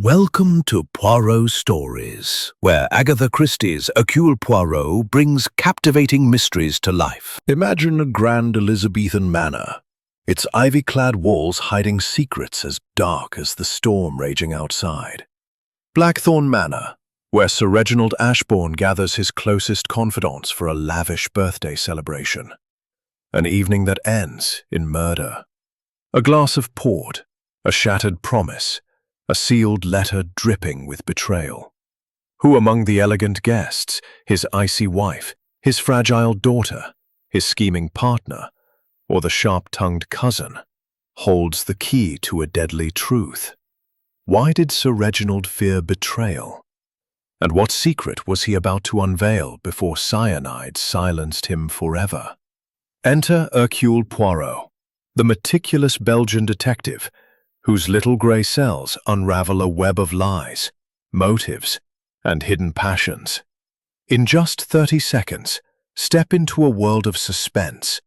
Welcome to Poirot Stories, where Agatha Christie's Hercule Poirot brings captivating mysteries to life. Imagine a grand Elizabethan manor, its ivy-clad walls hiding secrets as dark as the storm raging outside. Blackthorn Manor, where Sir Reginald Ashbourne gathers his closest confidants for a lavish birthday celebration. An evening that ends in murder. A glass of port, a shattered promise, a sealed letter dripping with betrayal. Who among the elegant guests, his icy wife, his fragile daughter, his scheming partner, or the sharp-tongued cousin, holds the key to a deadly truth? Why did Sir Reginald fear betrayal? And what secret was he about to unveil before cyanide silenced him forever? Enter Hercule Poirot, the meticulous Belgian detective, whose little grey cells unravel a web of lies, motives, and hidden passions. In just 30 seconds, step into a world of suspense,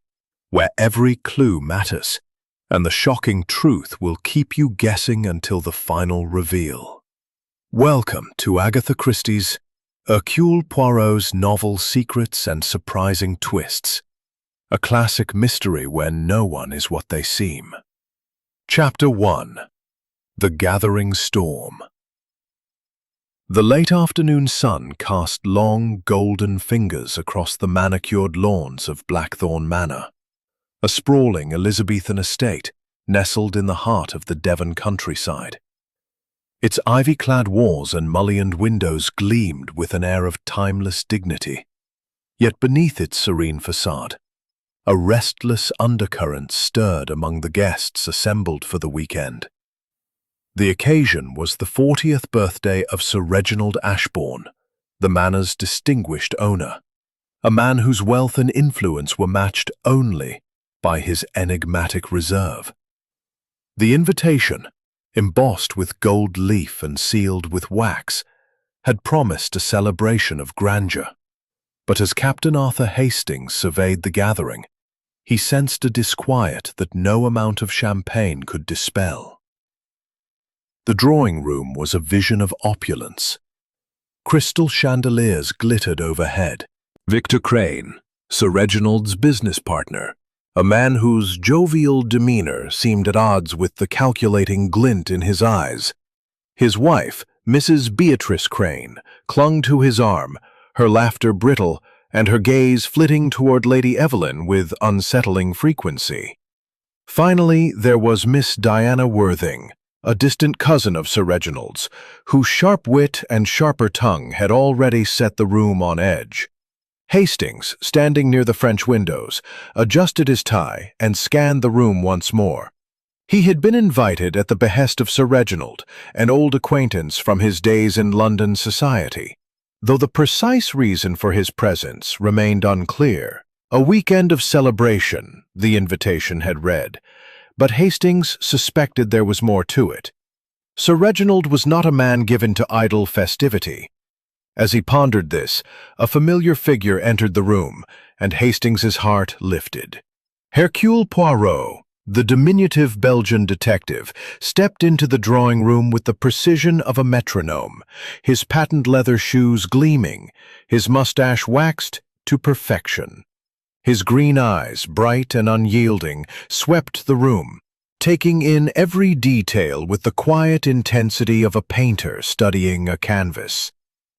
where every clue matters, and the shocking truth will keep you guessing until the final reveal. Welcome to Agatha Christie's Hercule Poirot's novel Secrets and Surprising Twists, a classic mystery where no one is what they seem. Chapter 1. The Gathering Storm. The late afternoon sun cast long, golden fingers across the manicured lawns of Blackthorn Manor, a sprawling Elizabethan estate nestled in the heart of the Devon countryside. Its ivy-clad walls and mullioned windows gleamed with an air of timeless dignity. Yet beneath its serene facade, a restless undercurrent stirred among the guests assembled for the weekend. The occasion was the 40th birthday of Sir Reginald Ashbourne, the manor's distinguished owner, a man whose wealth and influence were matched only by his enigmatic reserve. The invitation, embossed with gold leaf and sealed with wax, had promised a celebration of grandeur. But as Captain Arthur Hastings surveyed the gathering, he sensed a disquiet that no amount of champagne could dispel. The drawing room was a vision of opulence. Crystal chandeliers glittered overhead. Victor Crane, Sir Reginald's business partner, a man whose jovial demeanor seemed at odds with the calculating glint in his eyes. His wife, Mrs. Beatrice Crane, clung to his arm, her laughter brittle, and her gaze flitting toward Lady Evelyn with unsettling frequency. Finally, there was Miss Diana Worthing, a distant cousin of Sir Reginald's, whose sharp wit and sharper tongue had already set the room on edge. Hastings, standing near the French windows, adjusted his tie and scanned the room once more. He had been invited at the behest of Sir Reginald, an old acquaintance from his days in London society. Though the precise reason for his presence remained unclear. A weekend of celebration, the invitation had read, but Hastings suspected there was more to it. Sir Reginald was not a man given to idle festivity. As he pondered this, a familiar figure entered the room, and Hastings's heart lifted. Hercule Poirot, the diminutive Belgian detective, stepped into the drawing room with the precision of a metronome, his patent leather shoes gleaming, his mustache waxed to perfection. His green eyes, bright and unyielding, swept the room, taking in every detail with the quiet intensity of a painter studying a canvas.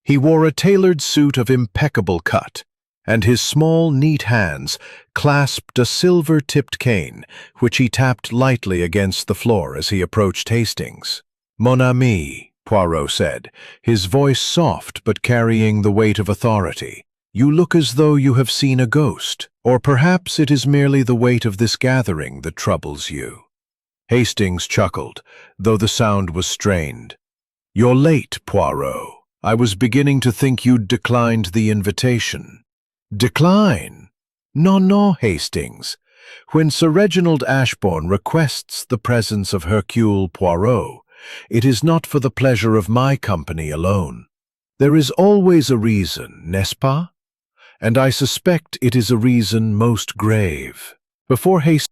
He wore a tailored suit of impeccable cut, and his small, neat hands clasped a silver-tipped cane, which he tapped lightly against the floor as he approached Hastings. "Mon ami," Poirot said, his voice soft but carrying the weight of authority. "You look as though you have seen a ghost, or perhaps it is merely the weight of this gathering that troubles you." Hastings chuckled, though the sound was strained. "You're late, Poirot. I was beginning to think you'd declined the invitation." "Decline? No, Hastings. When Sir Reginald Ashbourne requests the presence of Hercule Poirot, it is not for the pleasure of my company alone. There is always a reason, n'est-ce pas? And I suspect it is a reason most grave."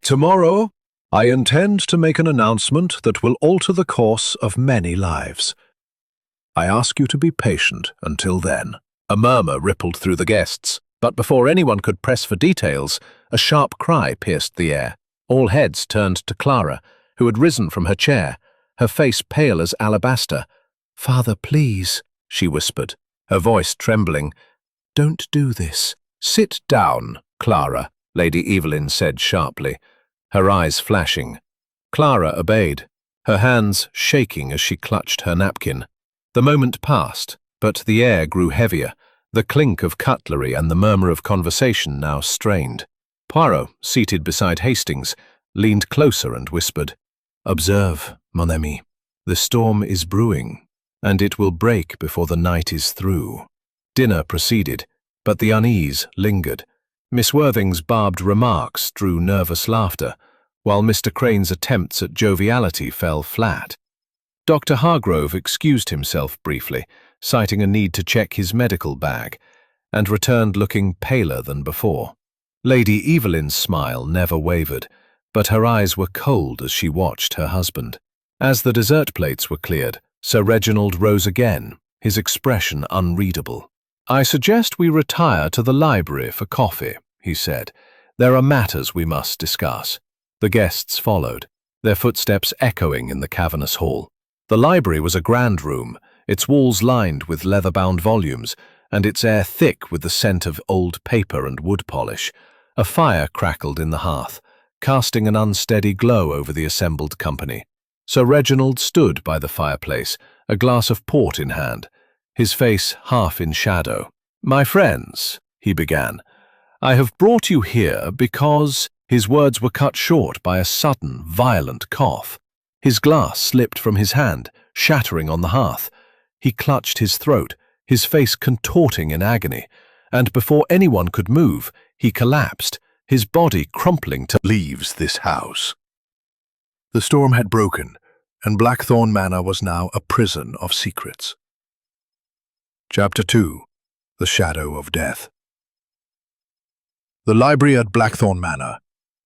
Tomorrow, I intend to make an announcement that will alter the course of many lives. I ask you to be patient until then." A murmur rippled through the guests, but before anyone could press for details, a sharp cry pierced the air. All heads turned to Clara, who had risen from her chair, her face pale as alabaster. "Father, please," she whispered, her voice trembling. "Don't do this." "Sit down, Clara," Lady Evelyn said sharply, her eyes flashing. Clara obeyed, her hands shaking as she clutched her napkin. The moment passed, but the air grew heavier, the clink of cutlery and the murmur of conversation now strained. Poirot, seated beside Hastings, leaned closer and whispered, "Observe, mon ami. The storm is brewing, and it will break before the night is through." Dinner proceeded, but the unease lingered. Miss Worthing's barbed remarks drew nervous laughter, while Mr. Crane's attempts at joviality fell flat. Dr. Hargrove excused himself briefly, citing a need to check his medical bag, and returned looking paler than before. Lady Evelyn's smile never wavered, but her eyes were cold as she watched her husband. As the dessert plates were cleared, Sir Reginald rose again, his expression unreadable. "I suggest we retire to the library for coffee," he said. "There are matters we must discuss." The guests followed, their footsteps echoing in the cavernous hall. The library was a grand room, its walls lined with leather-bound volumes, and its air thick with the scent of old paper and wood polish. A fire crackled in the hearth, casting an unsteady glow over the assembled company. Sir Reginald stood by the fireplace, a glass of port in hand, his face half in shadow. "My friends," he began, "I have brought you here because—" His words were cut short by a sudden, violent cough. His glass slipped from his hand, shattering on the hearth. He clutched his throat, his face contorting in agony, and before anyone could move, he collapsed, his body crumpling to leaves this house. The storm had broken, and Blackthorn Manor was now a prison of secrets. Chapter 2. The Shadow of Death. The library at Blackthorn Manor,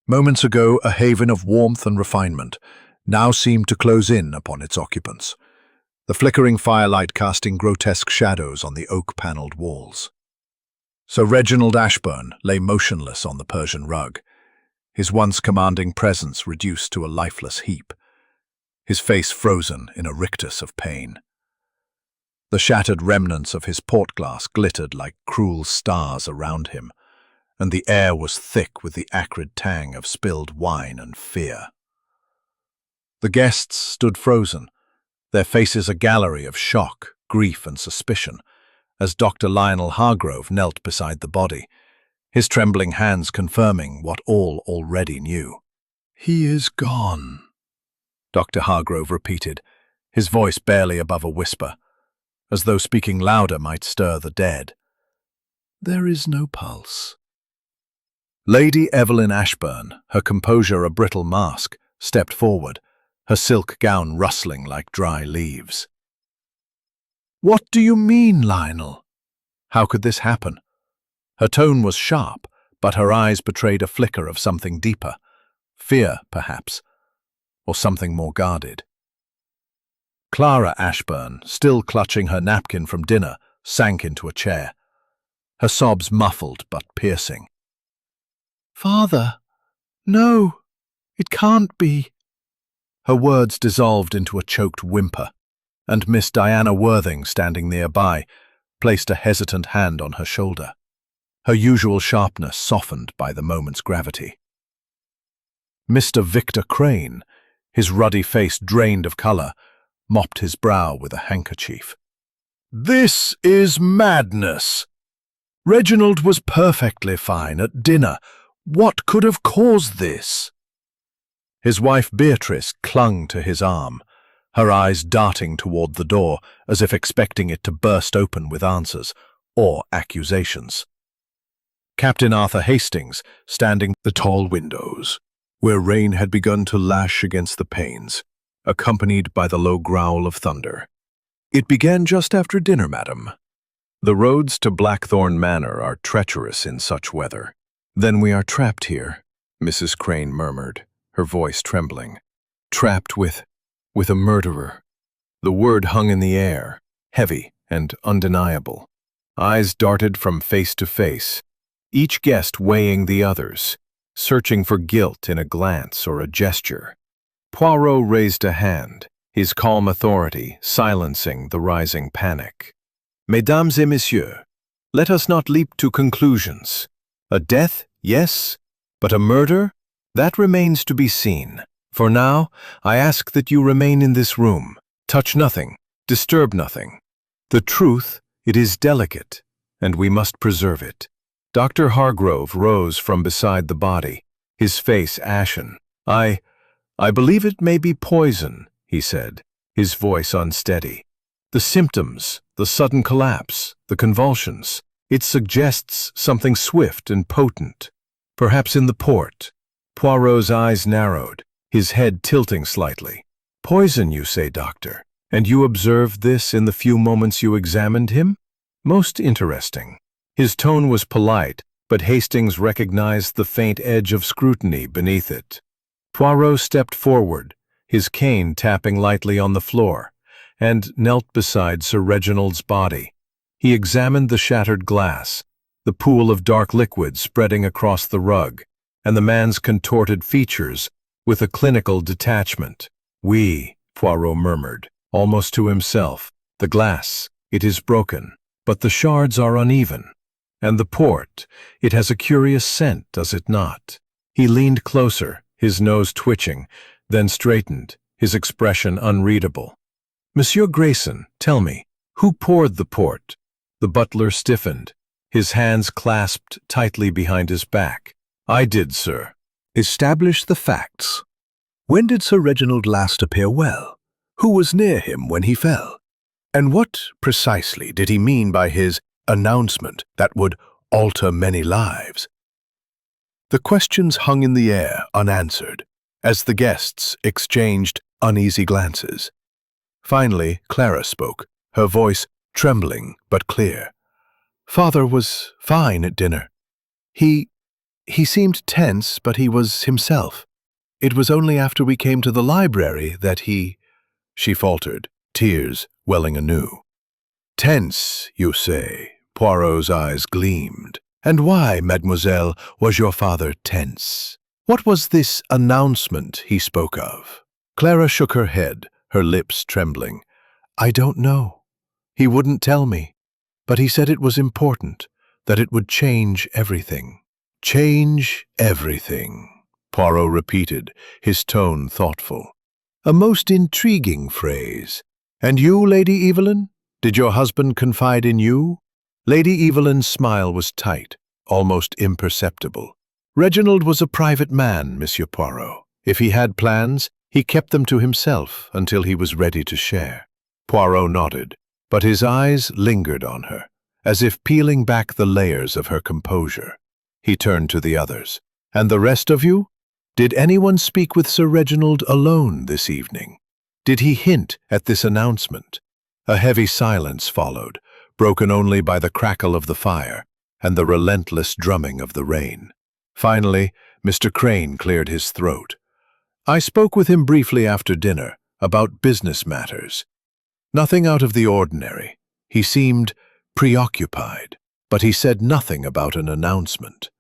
moments ago a haven of warmth and refinement, now seemed to close in upon its occupants, the flickering firelight casting grotesque shadows on the oak-panelled walls. Sir Reginald Ashburn lay motionless on the Persian rug, his once commanding presence reduced to a lifeless heap, his face frozen in a rictus of pain. The shattered remnants of his port-glass glittered like cruel stars around him, and the air was thick with the acrid tang of spilled wine and fear. The guests stood frozen, their faces a gallery of shock, grief and suspicion, as Dr. Lionel Hargrove knelt beside the body, his trembling hands confirming what all already knew. "He is gone," Dr. Hargrove repeated, his voice barely above a whisper, as though speaking louder might stir the dead. "There is no pulse." Lady Evelyn Ashburn, her composure a brittle mask, stepped forward, her silk gown rustling like dry leaves. "What do you mean, Lionel? How could this happen?" Her tone was sharp, but her eyes betrayed a flicker of something deeper, fear, perhaps, or something more guarded. Clara Ashburn, still clutching her napkin from dinner, sank into a chair, her sobs muffled but piercing. "Father, no, it can't be." Her words dissolved into a choked whimper, and Miss Diana Worthing, standing nearby, placed a hesitant hand on her shoulder, her usual sharpness softened by the moment's gravity. Mr. Victor Crane, his ruddy face drained of colour, mopped his brow with a handkerchief. "This is madness. Reginald was perfectly fine at dinner. What could have caused this?" His wife Beatrice clung to his arm, her eyes darting toward the door as if expecting it to burst open with answers or accusations. Captain Arthur Hastings, standing the tall windows, where rain had begun to lash against the panes, accompanied by the low growl of thunder. "It began just after dinner, madam. The roads to Blackthorn Manor are treacherous in such weather." "Then we are trapped here," Mrs. Crane murmured, her voice trembling. "Trapped with a murderer." The word hung in the air, heavy and undeniable. Eyes darted from face to face, each guest weighing the others, searching for guilt in a glance or a gesture. Poirot raised a hand, his calm authority silencing the rising panic. Mesdames et messieurs, let us not leap to conclusions. A death, yes, but a murder? That remains to be seen. For now, I ask that you remain in this room. Touch nothing, disturb nothing. The truth, it is delicate, and we must preserve it. Dr. Hargrove rose from beside the body, his face ashen. I believe it may be poison, he said, his voice unsteady. The symptoms, the sudden collapse, the convulsions, it suggests something swift and potent. Perhaps in the port. Poirot's eyes narrowed, his head tilting slightly. Poison, you say, doctor, and you observed this in the few moments you examined him? Most interesting. His tone was polite, but Hastings recognized the faint edge of scrutiny beneath it. Poirot stepped forward, his cane tapping lightly on the floor, and knelt beside Sir Reginald's body. He examined the shattered glass, the pool of dark liquid spreading across the rug, and the man's contorted features with a clinical detachment. "Oui," Poirot murmured, almost to himself. "The glass, it is broken, but the shards are uneven. And the port, it has a curious scent, does it not?" He leaned closer, his nose twitching, then straightened, his expression unreadable. "Monsieur Grayson, tell me, who poured the port?" The butler stiffened, his hands clasped tightly behind his back. "I did, sir." "Establish the facts. When did Sir Reginald last appear well? Who was near him when he fell? And what, precisely, did he mean by his announcement that would alter many lives?" The questions hung in the air, unanswered, as the guests exchanged uneasy glances. Finally, Clara spoke, her voice trembling but clear. "Father was fine at dinner. He seemed tense, but he was himself. It was only after we came to the library that he—" She faltered, tears welling anew. "Tense, you say?" Poirot's eyes gleamed. "And why, mademoiselle, was your father tense? What was this announcement he spoke of?" Clara shook her head, her lips trembling. "I don't know. He wouldn't tell me, but he said it was important, that it would change everything." "Change everything," Poirot repeated, his tone thoughtful. "A most intriguing phrase. And you, Lady Evelyn? Did your husband confide in you?" Lady Evelyn's smile was tight, almost imperceptible. "Reginald was a private man, Monsieur Poirot. If he had plans, he kept them to himself until he was ready to share." Poirot nodded, but his eyes lingered on her, as if peeling back the layers of her composure. He turned to the others. "And the rest of you? Did anyone speak with Sir Reginald alone this evening? Did he hint at this announcement?" A heavy silence followed, broken only by the crackle of the fire and the relentless drumming of the rain. Finally, Mr. Crane cleared his throat. "I spoke with him briefly after dinner, about business matters. Nothing out of the ordinary. He seemed preoccupied, but he said nothing about an announcement."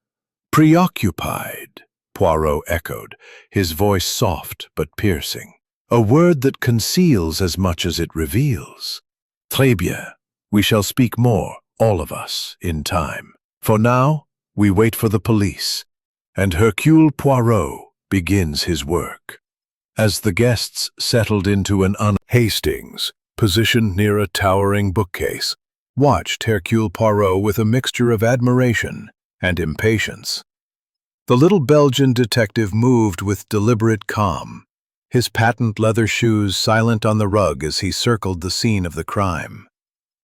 "Preoccupied," Poirot echoed, his voice soft but piercing. "A word that conceals as much as it reveals. Très bien. We shall speak more, all of us, in time. For now, we wait for the police, and Hercule Poirot begins his work." As the guests settled into an Hastings, positioned near a towering bookcase, watched Hercule Poirot with a mixture of admiration and impatience. The little Belgian detective moved with deliberate calm, his patent leather shoes silent on the rug as he circled the scene of the crime.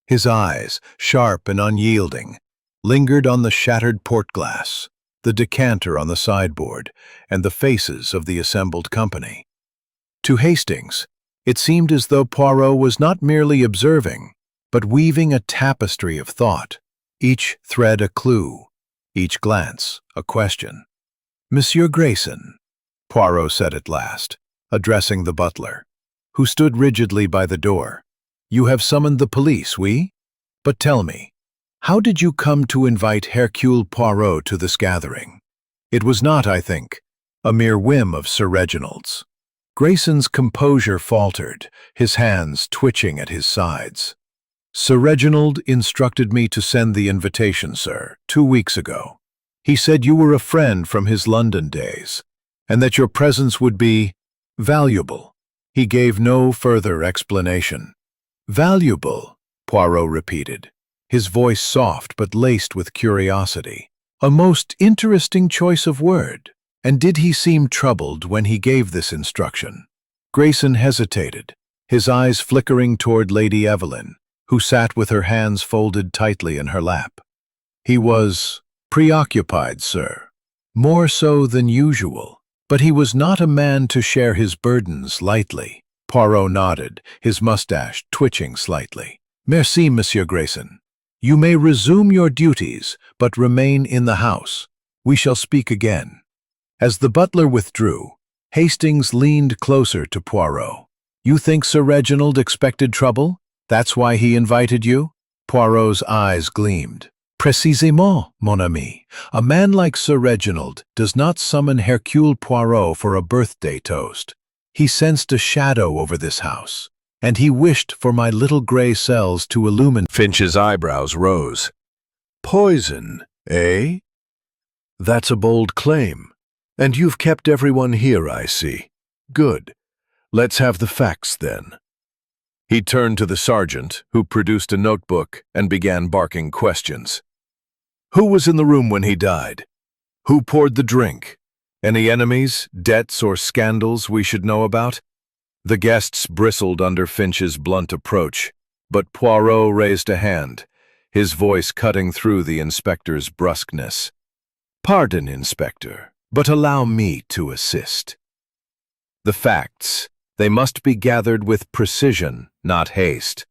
His eyes, sharp and unyielding, lingered on the shattered port glass, the decanter on the sideboard, and the faces of the assembled company. To Hastings, it seemed as though Poirot was not merely observing, but weaving a tapestry of thought, each thread a clue, each glance a question. "Monsieur Grayson," Poirot said at last, addressing the butler, who stood rigidly by the door. You have summoned the police, oui? But tell me, how did you come to invite Hercule Poirot to this gathering? It was not, I think, a mere whim of Sir Reginald's. Grayson's composure faltered, his hands twitching at his sides. Sir Reginald instructed me to send the invitation, sir, 2 weeks ago. He said you were a friend from his London days, and that your presence would be valuable. He gave no further explanation. Valuable, Poirot repeated, his voice soft but laced with curiosity. A most interesting choice of word. And did he seem troubled when he gave this instruction? Grayson hesitated, his eyes flickering toward Lady Evelyn, who sat with her hands folded tightly in her lap. He was preoccupied, sir, more so than usual, but he was not a man to share his burdens lightly. Poirot nodded, his mustache twitching slightly. Merci, Monsieur Grayson. You may resume your duties, but remain in the house. We shall speak again. As the butler withdrew, Hastings leaned closer to Poirot. You think Sir Reginald expected trouble? That's why he invited you? Poirot's eyes gleamed. Précisément, mon ami. A man like Sir Reginald does not summon Hercule Poirot for a birthday toast. He sensed a shadow over this house, and he wished for my little gray cells to illumine. Finch's eyebrows rose. Poison, eh? That's a bold claim. And you've kept everyone here, I see. Good. Let's have the facts, then. He turned to the sergeant, who produced a notebook and began barking questions. Who was in the room when he died? Who poured the drink? Any enemies, debts, or scandals we should know about? The guests bristled under Finch's blunt approach, but Poirot raised a hand, his voice cutting through the inspector's brusqueness. Pardon, Inspector, but allow me to assist. The facts, they must be gathered with precision, not haste.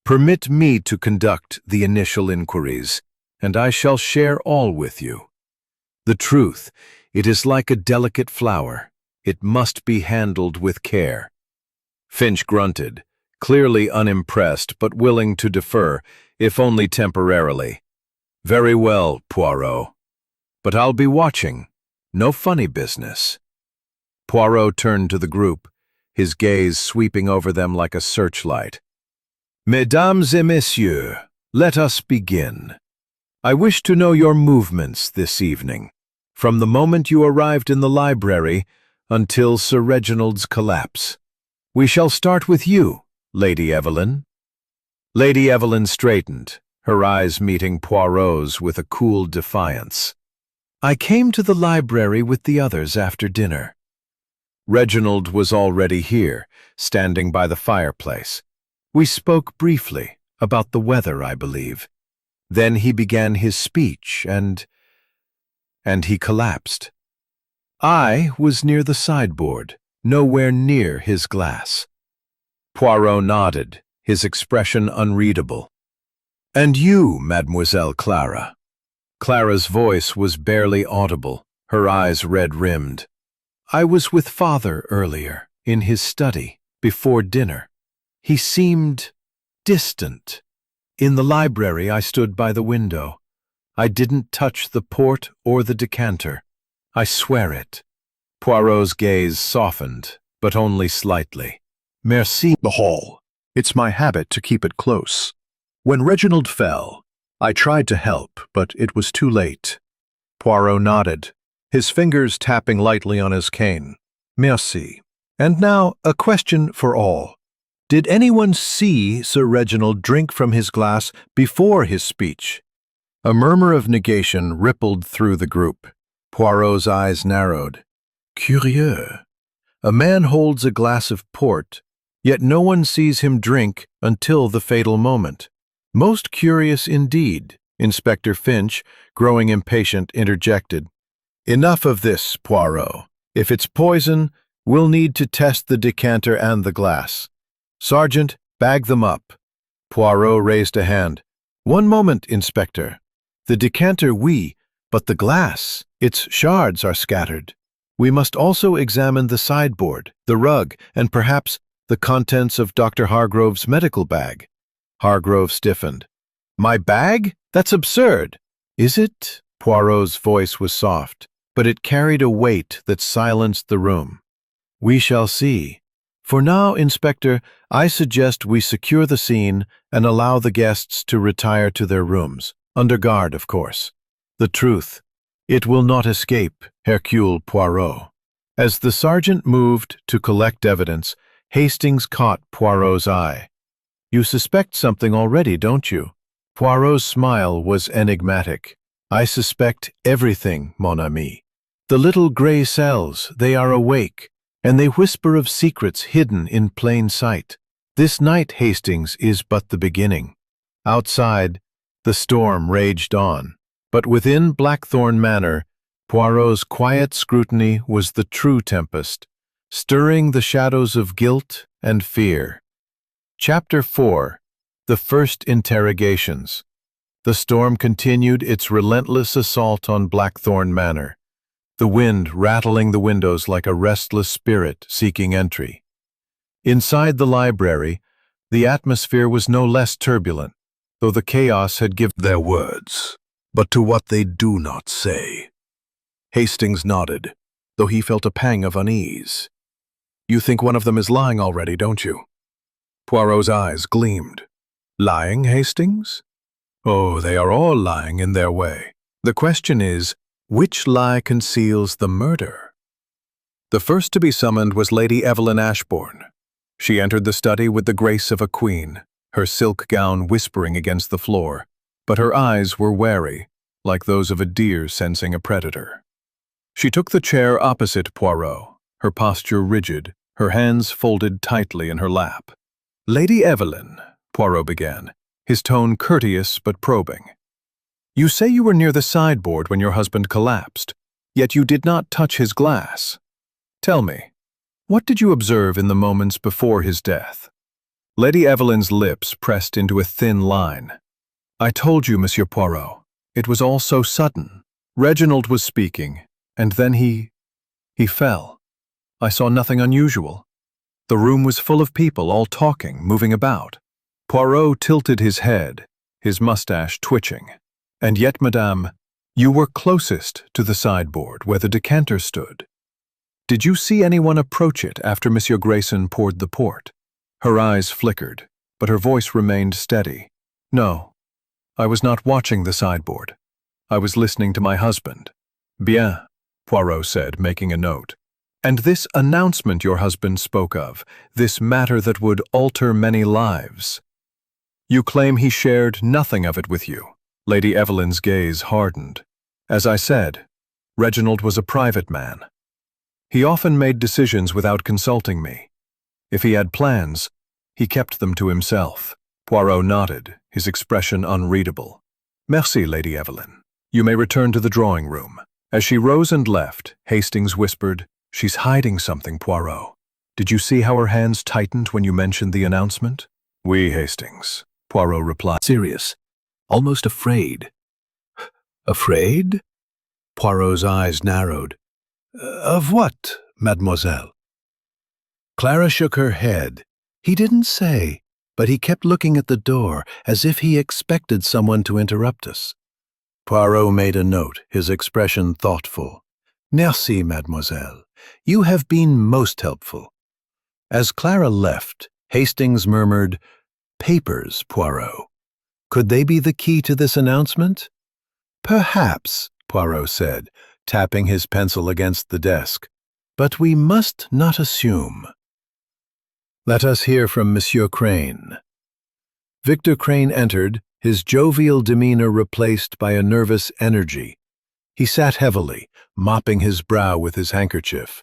Permit me to conduct the initial inquiries, and I shall share all with you. The truth, it is like a delicate flower. It must be handled with care. Finch grunted, clearly unimpressed but willing to defer, if only temporarily. Very well, Poirot. But I'll be watching. No funny business. Poirot turned to the group, his gaze sweeping over them like a searchlight. Mesdames et messieurs, let us begin. I wish to know your movements this evening, from the moment you arrived in the library until Sir Reginald's collapse. We shall start with you, Lady Evelyn. Lady Evelyn straightened, her eyes meeting Poirot's with a cool defiance. I came to the library with the others after dinner. Reginald was already here, standing by the fireplace. We spoke briefly about the weather, I believe. Then he began his speech, and he collapsed. I was near the sideboard, nowhere near his glass. Poirot nodded, his expression unreadable. And you, Mademoiselle Clara? Clara's voice was barely audible, her eyes red-rimmed. I was with father earlier, in his study, before dinner. He seemed distant. In the library, I stood by the window. I didn't touch the port or the decanter. I swear it. Poirot's gaze softened, but only slightly. Merci, the hall. It's my habit to keep it close. When Reginald fell, I tried to help, but it was too late. Poirot nodded, his fingers tapping lightly on his cane. Merci. And now, a question for all. Did anyone see Sir Reginald drink from his glass before his speech? A murmur of negation rippled through the group. Poirot's eyes narrowed. Curieux. A man holds a glass of port, yet no one sees him drink until the fatal moment. Most curious indeed, Inspector Finch, growing impatient, interjected. Enough of this, Poirot. If it's poison, we'll need to test the decanter and the glass. Sergeant, bag them up. Poirot raised a hand. One moment, Inspector. The decanter, oui, but the glass, its shards are scattered. We must also examine the sideboard, the rug, and perhaps the contents of Dr. Hargrove's medical bag. Hargrove stiffened. My bag? That's absurd. Is it? Poirot's voice was soft, but it carried a weight that silenced the room. We shall see. For now, Inspector, I suggest we secure the scene and allow the guests to retire to their rooms, under guard, of course. The truth, it will not escape Hercule Poirot. As the sergeant moved to collect evidence, Hastings caught Poirot's eye. You suspect something already, don't you? Poirot's smile was enigmatic. I suspect everything, mon ami. The little gray cells, they are awake, and they whisper of secrets hidden in plain sight. This night, Hastings, is but the beginning. Outside, the storm raged on, but within Blackthorn Manor, Poirot's quiet scrutiny was the true tempest, stirring the shadows of guilt and fear. Chapter 4. The First Interrogations. The storm continued its relentless assault on Blackthorn Manor, the wind rattling the windows like a restless spirit seeking entry. Inside the library, the atmosphere was no less turbulent, though the chaos had given their words, but to what they do not say. Hastings nodded, though he felt a pang of unease. You think one of them is lying already, don't you? Poirot's eyes gleamed. Lying, Hastings? Oh, they are all lying in their way. The question is, which lie conceals the murder? The first to be summoned was Lady Evelyn Ashbourne. She entered the study with the grace of a queen, her silk gown whispering against the floor, but her eyes were wary, like those of a deer sensing a predator. She took the chair opposite Poirot, her posture rigid, her hands folded tightly in her lap. Lady Evelyn, Poirot began, his tone courteous but probing. You say you were near the sideboard when your husband collapsed, yet you did not touch his glass. Tell me, what did you observe in the moments before his death? Lady Evelyn's lips pressed into a thin line. I told you, Monsieur Poirot, it was all so sudden. Reginald was speaking, and then he fell. I saw nothing unusual. The room was full of people, all talking, moving about. Poirot tilted his head, his mustache twitching. And yet, madame, you were closest to the sideboard where the decanter stood. Did you see anyone approach it after Monsieur Grayson poured the port? Her eyes flickered, but her voice remained steady. No, I was not watching the sideboard. I was listening to my husband. Bien, Poirot said, making a note. And this announcement your husband spoke of, this matter that would alter many lives. You claim he shared nothing of it with you. Lady Evelyn's gaze hardened. As I said, Reginald was a private man. He often made decisions without consulting me. If he had plans, he kept them to himself. Poirot nodded, his expression unreadable. Merci, Lady Evelyn. You may return to the drawing room. As she rose and left, Hastings whispered, She's hiding something, Poirot. Did you see how her hands tightened when you mentioned the announcement? Oui, Hastings, Poirot replied. Serious. Almost afraid. Afraid? Poirot's eyes narrowed. Of what, mademoiselle? Clara shook her head. He didn't say, but he kept looking at the door as if he expected someone to interrupt us. Poirot made a note, his expression thoughtful. Merci, mademoiselle. You have been most helpful. As Clara left, Hastings murmured, Papers, Poirot. Could they be the key to this announcement? Perhaps, Poirot said, tapping his pencil against the desk. But we must not assume. Let us hear from Monsieur Crane. Victor Crane entered, his jovial demeanor replaced by a nervous energy. He sat heavily, mopping his brow with his handkerchief.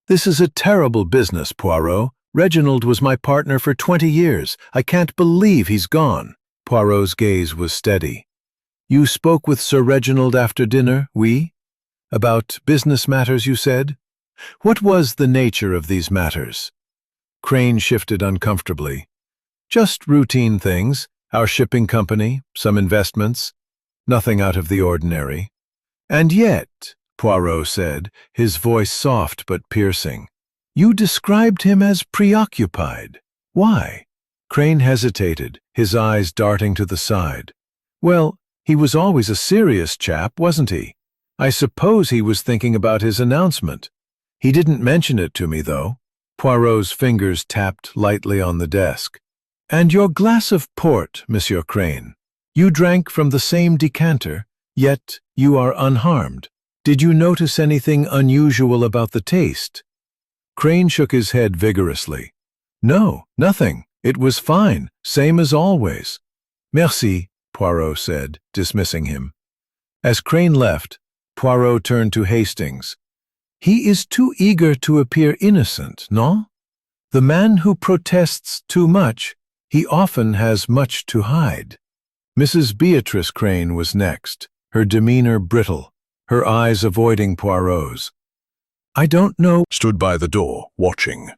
This is a terrible business, Poirot. Reginald was my partner for 20 years. I can't believe he's gone. Poirot's gaze was steady. You spoke with Sir Reginald after dinner, oui? About business matters, you said? What was the nature of these matters? Crane shifted uncomfortably. Just routine things, our shipping company, some investments, nothing out of the ordinary. And yet, Poirot said, his voice soft but piercing, You described him as preoccupied. Why? Crane hesitated, his eyes darting to the side. Well, he was always a serious chap, wasn't he? I suppose he was thinking about his announcement. He didn't mention it to me, though. Poirot's fingers tapped lightly on the desk. And your glass of port, Monsieur Crane. You drank from the same decanter, yet you are unharmed. Did you notice anything unusual about the taste? Crane shook his head vigorously. No, nothing. It was fine, same as always. Merci, Poirot said, dismissing him. As Crane left, Poirot turned to Hastings. He is too eager to appear innocent, no? The man who protests too much, he often has much to hide. Mrs. Beatrice Crane was next, her demeanor brittle, her eyes avoiding Poirot's. I don't know. Stood by the door, watching.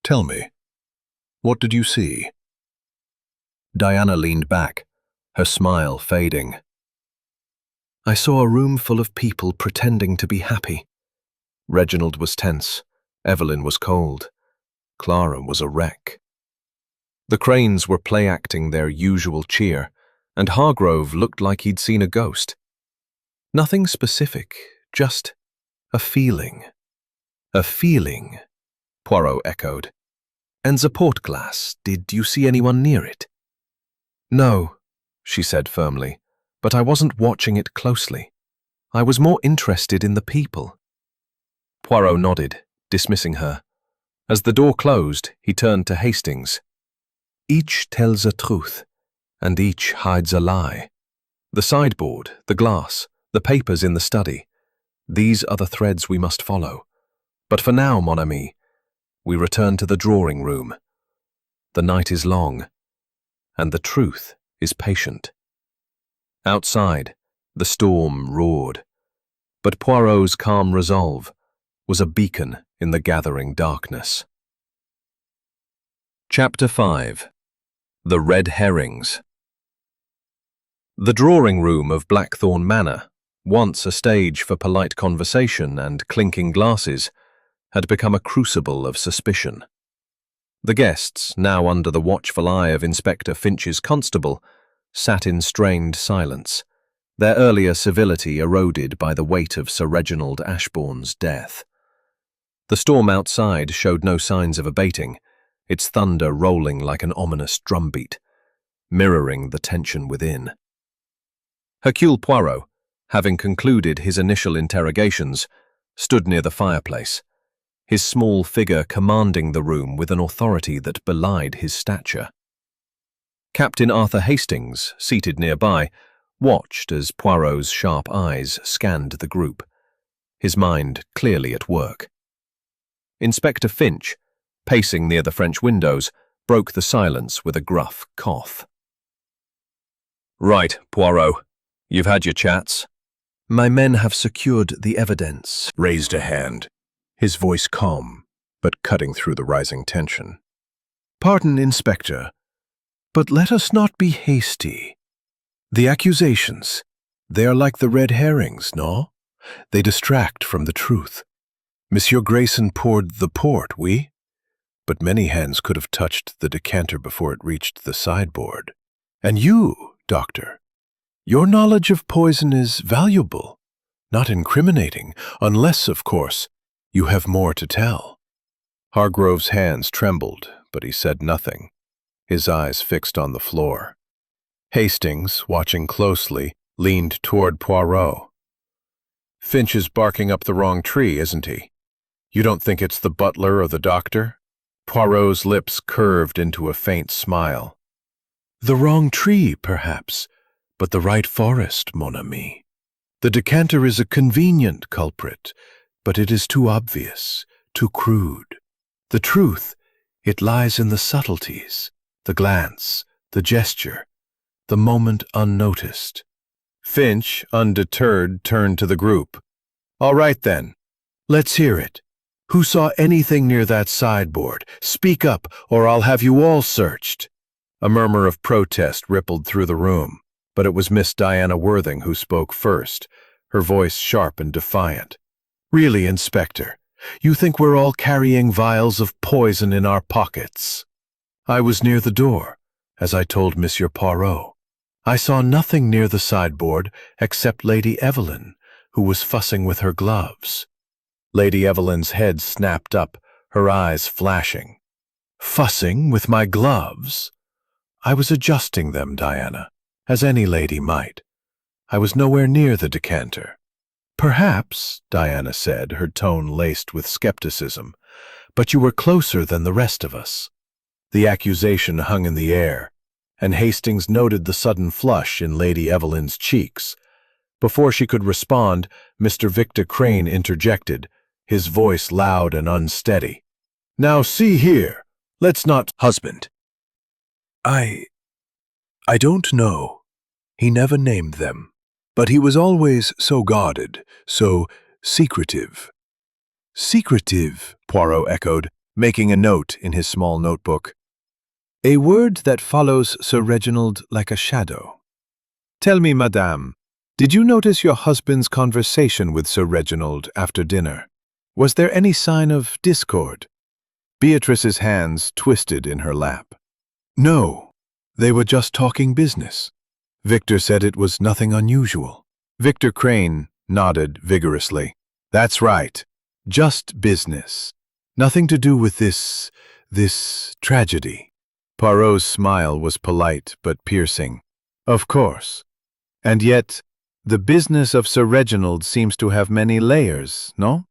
Tell me, what did you see? Diana leaned back, her smile fading. I saw a room full of people pretending to be happy. Reginald was tense, Evelyn was cold, Clara was a wreck. The Cranes were play-acting their usual cheer, and Hargrove looked like he'd seen a ghost. Nothing specific, just a feeling. A feeling, Poirot echoed. And the port glass, did you see anyone near it? No, she said firmly, but I wasn't watching it closely. I was more interested in the people. Poirot nodded, dismissing her. As the door closed, he turned to Hastings. Each tells a truth, and each hides a lie. The sideboard, the glass, the papers in the study. These are the threads we must follow. But for now, mon ami, we return to the drawing room. The night is long, and the truth is patient. Outside, the storm roared, but Poirot's calm resolve was a beacon in the gathering darkness. Chapter 5. The Red Herrings. The drawing room of Blackthorn Manor, once a stage for polite conversation and clinking glasses, had become a crucible of suspicion. The guests, now under the watchful eye of Inspector Finch's constable, sat in strained silence, their earlier civility eroded by the weight of Sir Reginald Ashbourne's death. The storm outside showed no signs of abating, its thunder rolling like an ominous drumbeat, mirroring the tension within. Hercule Poirot, having concluded his initial interrogations, stood near the fireplace, his small figure commanding the room with an authority that belied his stature. Captain Arthur Hastings, seated nearby, watched as Poirot's sharp eyes scanned the group, his mind clearly at work. Inspector Finch, pacing near the French windows, broke the silence with a gruff cough. Right, Poirot. You've had your chats. My men have secured the evidence. Raised a hand, his voice calm, but cutting through the rising tension. Pardon, Inspector, but let us not be hasty. The accusations, they are like the red herrings, no? They distract from the truth. Monsieur Grayson poured the port, oui? But many hands could have touched the decanter before it reached the sideboard. And you, Doctor, your knowledge of poison is valuable, not incriminating, unless, of course, you have more to tell. Hargrove's hands trembled, but he said nothing, his eyes fixed on the floor. Hastings, watching closely, leaned toward Poirot. Finch is barking up the wrong tree, isn't he? You don't think it's the butler or the doctor? Poirot's lips curved into a faint smile. The wrong tree, perhaps, but the right forest, mon ami. The decanter is a convenient culprit, but it is too obvious, too crude. The truth, it lies in the subtleties, the glance, the gesture, the moment unnoticed. Finch, undeterred, turned to the group. All right then, let's hear it. Who saw anything near that sideboard? Speak up, or I'll have you all searched. A murmur of protest rippled through the room, but it was Miss Diana Worthing who spoke first, her voice sharp and defiant. Really, Inspector, You think we're all carrying vials of poison in our pockets. I was near the door, as I told Monsieur Poirot. I saw nothing near the sideboard except Lady Evelyn, who was fussing with her gloves. Lady Evelyn's head snapped up, her eyes flashing. Fussing with my gloves? I was adjusting them, Diana, as any lady might. I was nowhere near the decanter. Perhaps, Diana said, her tone laced with skepticism, but you were closer than the rest of us. The accusation hung in the air, and Hastings noted the sudden flush in Lady Evelyn's cheeks. Before she could respond, Mr. Victor Crane interjected, his voice loud and unsteady. Now see here, let's not— Husband. I don't know. He never named them. But he was always so guarded, so secretive. Secretive, Poirot echoed, making a note in his small notebook. A word that follows Sir Reginald like a shadow. Tell me, madame, did you notice your husband's conversation with Sir Reginald after dinner? Was there any sign of discord? Beatrice's hands twisted in her lap. No, they were just talking business. Victor said it was nothing unusual. Victor Crane nodded vigorously. That's right. Just business. Nothing to do with this tragedy. Poirot's smile was polite but piercing. Of course. And yet, the business of Sir Reginald seems to have many layers, no?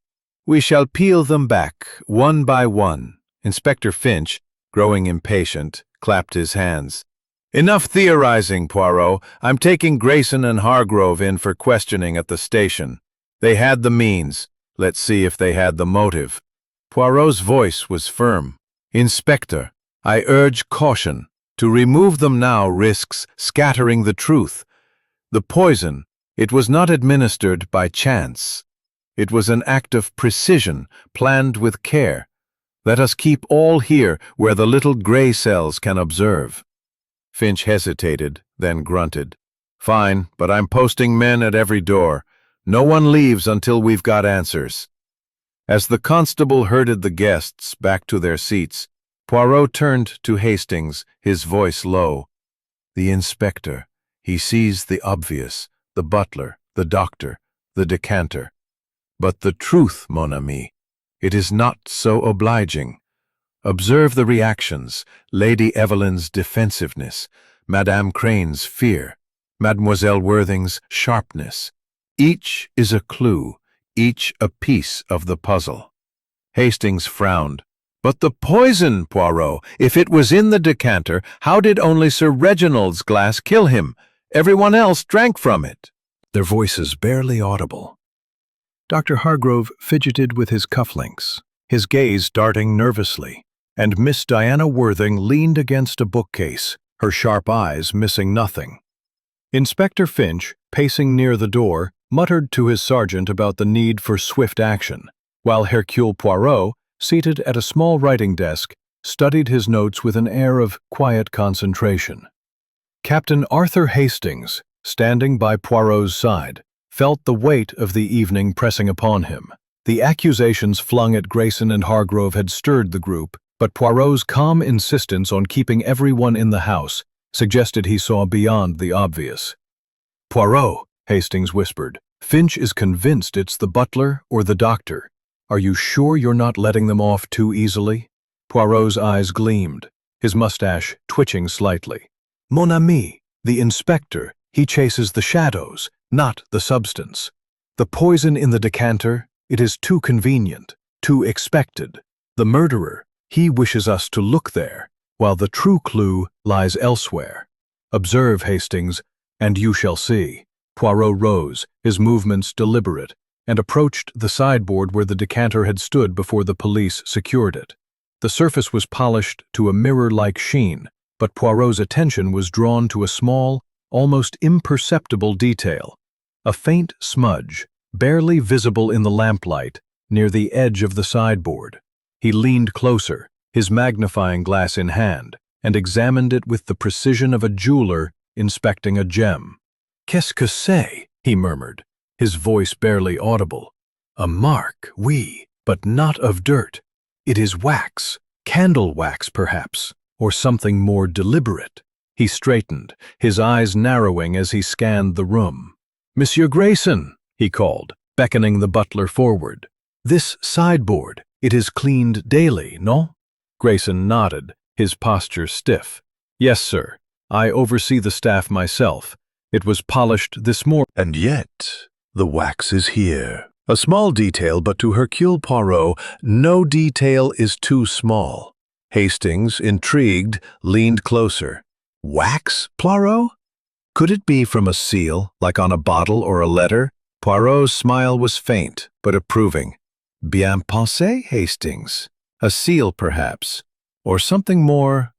We shall peel them back, one by one. Inspector Finch, growing impatient, clapped his hands. Enough theorizing, Poirot. I'm taking Grayson and Hargrove in for questioning at the station. They had the means. Let's see if they had the motive. Poirot's voice was firm. Inspector, I urge caution. To remove them now risks scattering the truth. The poison, it was not administered by chance. It was an act of precision, planned with care. Let us keep all here where the little gray cells can observe. Finch hesitated, then grunted. Fine, but I'm posting men at every door. No one leaves until we've got answers. As the constable herded the guests back to their seats, Poirot turned to Hastings, his voice low. The inspector. He sees the obvious, the butler, the doctor, the decanter. But the truth, mon ami, it is not so obliging. Observe the reactions, Lady Evelyn's defensiveness, Madame Crane's fear, Mademoiselle Worthing's sharpness. Each is a clue, each a piece of the puzzle. Hastings frowned. But the poison, Poirot, if it was in the decanter, how did only Sir Reginald's glass kill him? Everyone else drank from it. Their voices barely audible. Dr. Hargrove fidgeted with his cufflinks, his gaze darting nervously, and Miss Diana Worthing leaned against a bookcase, her sharp eyes missing nothing. Inspector Finch, pacing near the door, muttered to his sergeant about the need for swift action, while Hercule Poirot, seated at a small writing desk, studied his notes with an air of quiet concentration. Captain Arthur Hastings, standing by Poirot's side, felt the weight of the evening pressing upon him. The accusations flung at Grayson and Hargrove had stirred the group, but Poirot's calm insistence on keeping everyone in the house suggested he saw beyond the obvious. Poirot, Hastings whispered, Finch is convinced it's the butler or the doctor. Are you sure you're not letting them off too easily? Poirot's eyes gleamed, his mustache twitching slightly. Mon ami, the inspector, he chases the shadows, not the substance. The poison in the decanter, it is too convenient, too expected. The murderer, he wishes us to look there, while the true clue lies elsewhere. Observe, Hastings, and you shall see. Poirot rose, his movements deliberate, and approached the sideboard where the decanter had stood before the police secured it. The surface was polished to a mirror-like sheen, but Poirot's attention was drawn to a small, almost imperceptible detail. A faint smudge, barely visible in the lamplight, near the edge of the sideboard. He leaned closer, his magnifying glass in hand, and examined it with the precision of a jeweler inspecting a gem. Qu'est-ce que c'est? He murmured, his voice barely audible. A mark, oui, but not of dirt. It is wax, candle wax perhaps, or something more deliberate. He straightened, his eyes narrowing as he scanned the room. "Monsieur Grayson," he called, beckoning the butler forward. "This sideboard, it is cleaned daily, no?" Grayson nodded, his posture stiff. "Yes, sir. I oversee the staff myself. It was polished this morning." And yet, the wax is here. A small detail, but to Hercule Poirot, no detail is too small. Hastings, intrigued, leaned closer. "Wax, Poirot? Could it be from a seal, like on a bottle or a letter?" Poirot's smile was faint, but approving. "Bien pensé, Hastings. A seal, perhaps. Or something more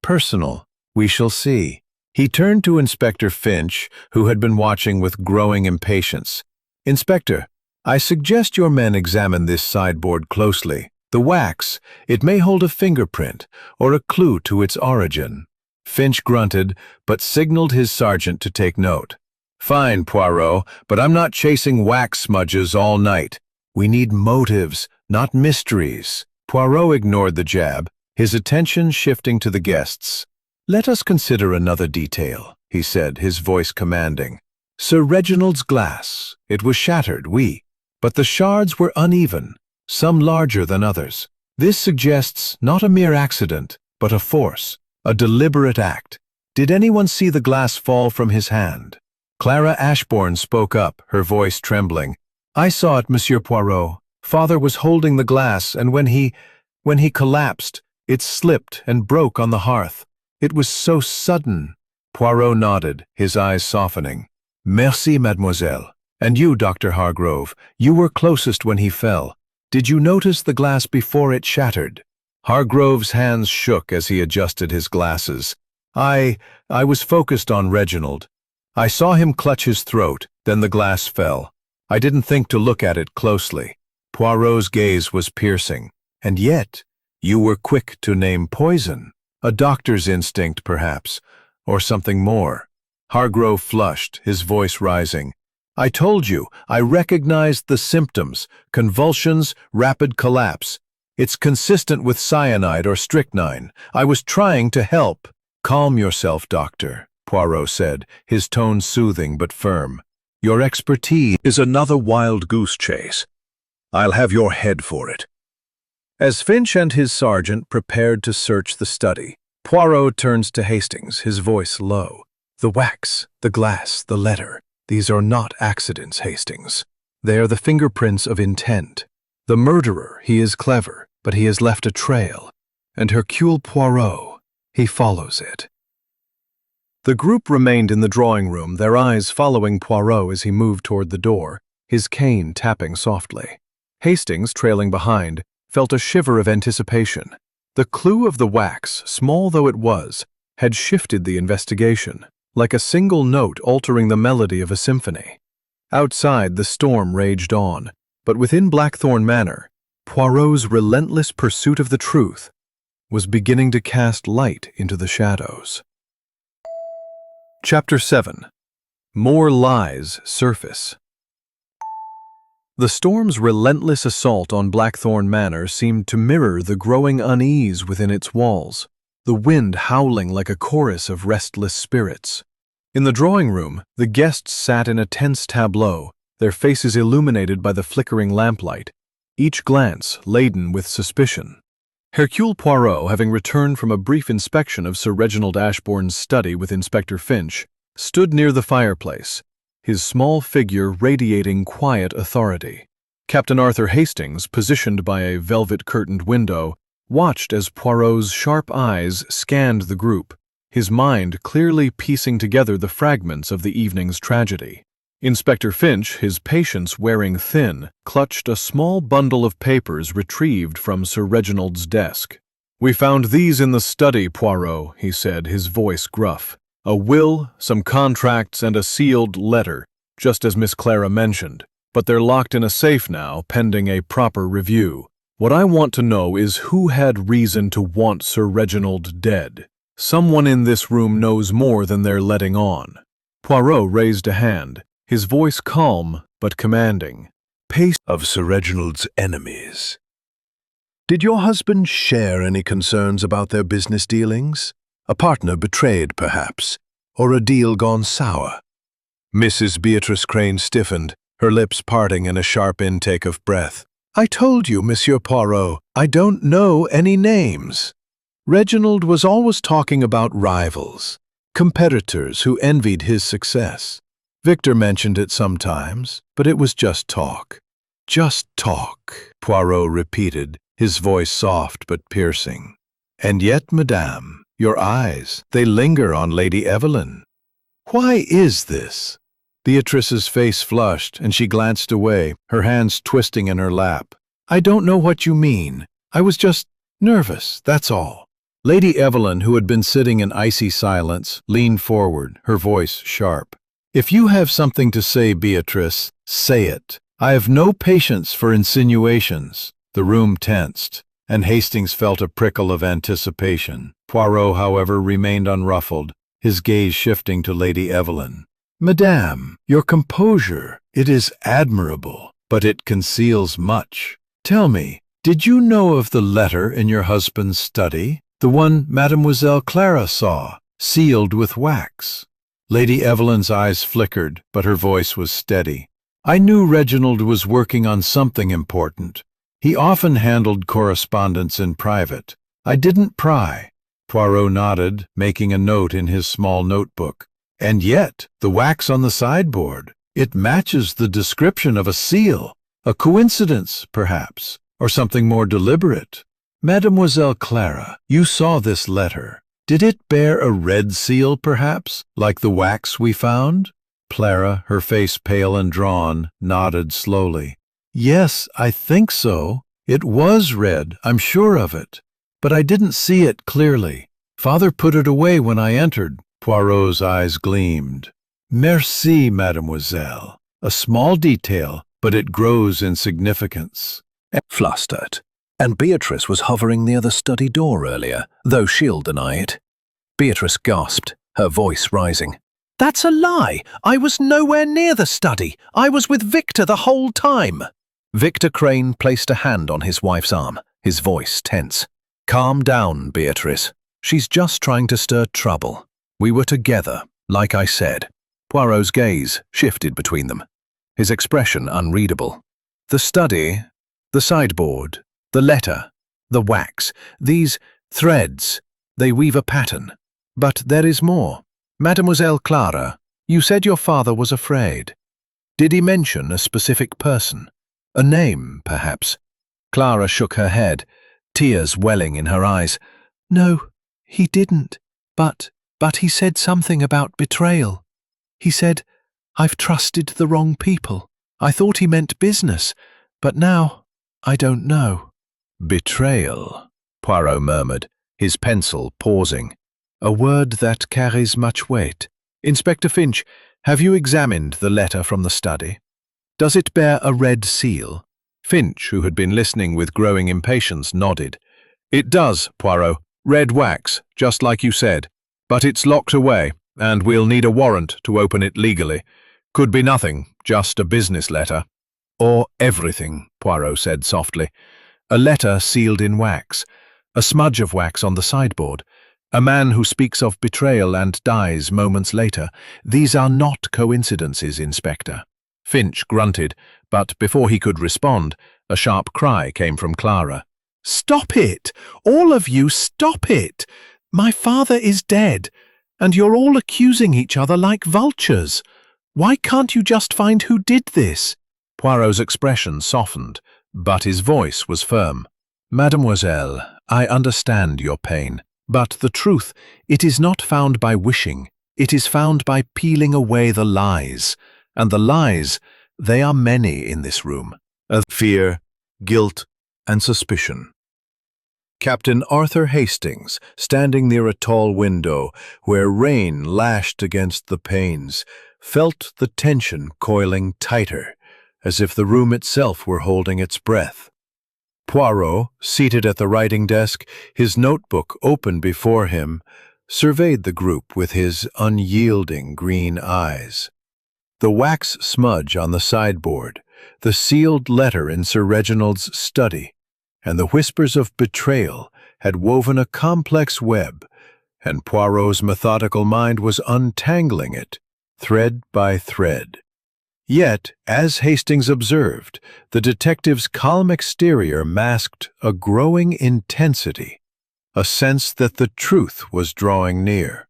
personal. We shall see." He turned to Inspector Finch, who had been watching with growing impatience. "Inspector, I suggest your men examine this sideboard closely. The wax, it may hold a fingerprint or a clue to its origin." Finch grunted, but signaled his sergeant to take note. "Fine, Poirot, but I'm not chasing wax smudges all night. We need motives, not mysteries." Poirot ignored the jab, his attention shifting to the guests. "Let us consider another detail," he said, his voice commanding. "Sir Reginald's glass. It was shattered, oui, but the shards were uneven, some larger than others. This suggests not a mere accident, but a force, a deliberate act. Did anyone see the glass fall from his hand?" Clara Ashbourne spoke up, her voice trembling. "I saw it, Monsieur Poirot. Father was holding the glass, and when he collapsed, it slipped and broke on the hearth. It was so sudden." Poirot nodded, his eyes softening. "Merci, mademoiselle. And you, Dr. Hargrove, you were closest when he fell. Did you notice the glass before it shattered?" Hargrove's hands shook as he adjusted his glasses. I was focused on Reginald. I saw him clutch his throat, then the glass fell. I didn't think to look at it closely." Poirot's gaze was piercing. "And yet, you were quick to name poison. A doctor's instinct, perhaps, or something more." Hargrove flushed, his voice rising. "I told you, I recognized the symptoms, convulsions, rapid collapse. It's consistent with cyanide or strychnine. I was trying to help." "Calm yourself, doctor," Poirot said, his tone soothing but firm. "Your expertise is another wild goose chase. I'll have your head for it." As Finch and his sergeant prepared to search the study, Poirot turns to Hastings, his voice low. "The wax, the glass, the letter. These are not accidents, Hastings. They are the fingerprints of intent. The murderer, he is clever, but he has left a trail. And Hercule Poirot, he follows it." The group remained in the drawing room, their eyes following Poirot as he moved toward the door, his cane tapping softly. Hastings, trailing behind, felt a shiver of anticipation. The clue of the wax, small though it was, had shifted the investigation, like a single note altering the melody of a symphony. Outside, the storm raged on, but within Blackthorn Manor, Poirot's relentless pursuit of the truth was beginning to cast light into the shadows. Chapter 7. More Lies Surface. The storm's relentless assault on Blackthorn Manor seemed to mirror the growing unease within its walls, the wind howling like a chorus of restless spirits. In the drawing room, the guests sat in a tense tableau, their faces illuminated by the flickering lamplight, each glance laden with suspicion. Hercule Poirot, having returned from a brief inspection of Sir Reginald Ashbourne's study with Inspector Finch, stood near the fireplace, his small figure radiating quiet authority. Captain Arthur Hastings, positioned by a velvet-curtained window, watched as Poirot's sharp eyes scanned the group, his mind clearly piecing together the fragments of the evening's tragedy. Inspector Finch, his patience wearing thin, clutched a small bundle of papers retrieved from Sir Reginald's desk. "We found these in the study, Poirot," he said, his voice gruff. "A will, some contracts, and a sealed letter, just as Miss Clara mentioned. But they're locked in a safe now, pending a proper review. What I want to know is who had reason to want Sir Reginald dead. Someone in this room knows more than they're letting on." Poirot raised a hand, his voice calm but commanding. pace of Sir Reginald's enemies. Did your husband share any concerns about their business dealings? A partner betrayed, perhaps, or a deal gone sour? Mrs. Beatrice Crane stiffened, her lips parting in a sharp intake of breath. I told you, Monsieur Poirot, I don't know any names. Reginald was always talking about rivals, competitors who envied his success. Victor mentioned it sometimes, but it was just talk. Just talk, Poirot repeated, his voice soft but piercing. And yet, madame, your eyes, they linger on Lady Evelyn. Why is this? Beatrice's face flushed, and she glanced away, her hands twisting in her lap. I don't know what you mean. I was just nervous, that's all. Lady Evelyn, who had been sitting in icy silence, leaned forward, her voice sharp. If you have something to say, Beatrice, say it. I have no patience for insinuations. The room tensed, and Hastings felt a prickle of anticipation. Poirot, however, remained unruffled, his gaze shifting to Lady Evelyn. Madame, your composure, it is admirable, but it conceals much. Tell me, did you know of the letter in your husband's study? The one Mademoiselle Clara saw, sealed with wax. Lady Evelyn's eyes flickered, but her voice was steady. I knew Reginald was working on something important. He often handled correspondence in private. I didn't pry. Poirot nodded, making a note in his small notebook. And yet, the wax on the sideboard, it matches the description of a seal. A coincidence, perhaps, or something more deliberate. Mademoiselle Clara, you saw this letter. Did it bear a red seal, perhaps, like the wax we found? Clara, her face pale and drawn, nodded slowly. Yes, I think so. It was red, I'm sure of it. But I didn't see it clearly. Father put it away when I entered. Poirot's eyes gleamed. Merci, mademoiselle. A small detail, but it grows in significance. Flustered. And Beatrice was hovering near the study door earlier, though she'll deny it. Beatrice gasped, her voice rising. That's a lie! I was nowhere near the study. I was with Victor the whole time. Victor Crane placed a hand on his wife's arm, his voice tense. Calm down, Beatrice. She's just trying to stir trouble. We were together, like I said. Poirot's gaze shifted between them, his expression unreadable. The study, the sideboard, the letter, the wax, these threads, they weave a pattern. But there is more. Mademoiselle Clara, you said your father was afraid. Did he mention a specific person? A name, perhaps? Clara shook her head, tears welling in her eyes. No, he didn't. But he said something about betrayal. He said, I've trusted the wrong people. I thought he meant business, but now I don't know. Betrayal, Poirot murmured, his pencil pausing. A word that carries much weight. Inspector Finch, have you examined the letter from the study? Does it bear a red seal? Finch, who had been listening with growing impatience, nodded. It does, Poirot. Red wax, just like you said. But it's locked away, and we'll need a warrant to open it legally. Could be nothing, just a business letter. Or everything, Poirot said softly. A letter sealed in wax, a smudge of wax on the sideboard, a man who speaks of betrayal and dies moments later. These are not coincidences, Inspector. Finch grunted, but before he could respond, a sharp cry came from Clara. Stop it! All of you, stop it! My father is dead, and you're all accusing each other like vultures. Why can't you just find who did this? Poirot's expression softened, but his voice was firm. Mademoiselle, I understand your pain, but the truth, it is not found by wishing. It is found by peeling away the lies. And the lies, they are many in this room. Of fear, guilt, and suspicion. Captain Arthur Hastings, standing near a tall window where rain lashed against the panes, felt the tension coiling tighter, as if the room itself were holding its breath. Poirot, seated at the writing desk, his notebook open before him, surveyed the group with his unyielding green eyes. The wax smudge on the sideboard, the sealed letter in Sir Reginald's study, and the whispers of betrayal had woven a complex web, and Poirot's methodical mind was untangling it, thread by thread. Yet, as Hastings observed, the detective's calm exterior masked a growing intensity, a sense that the truth was drawing near.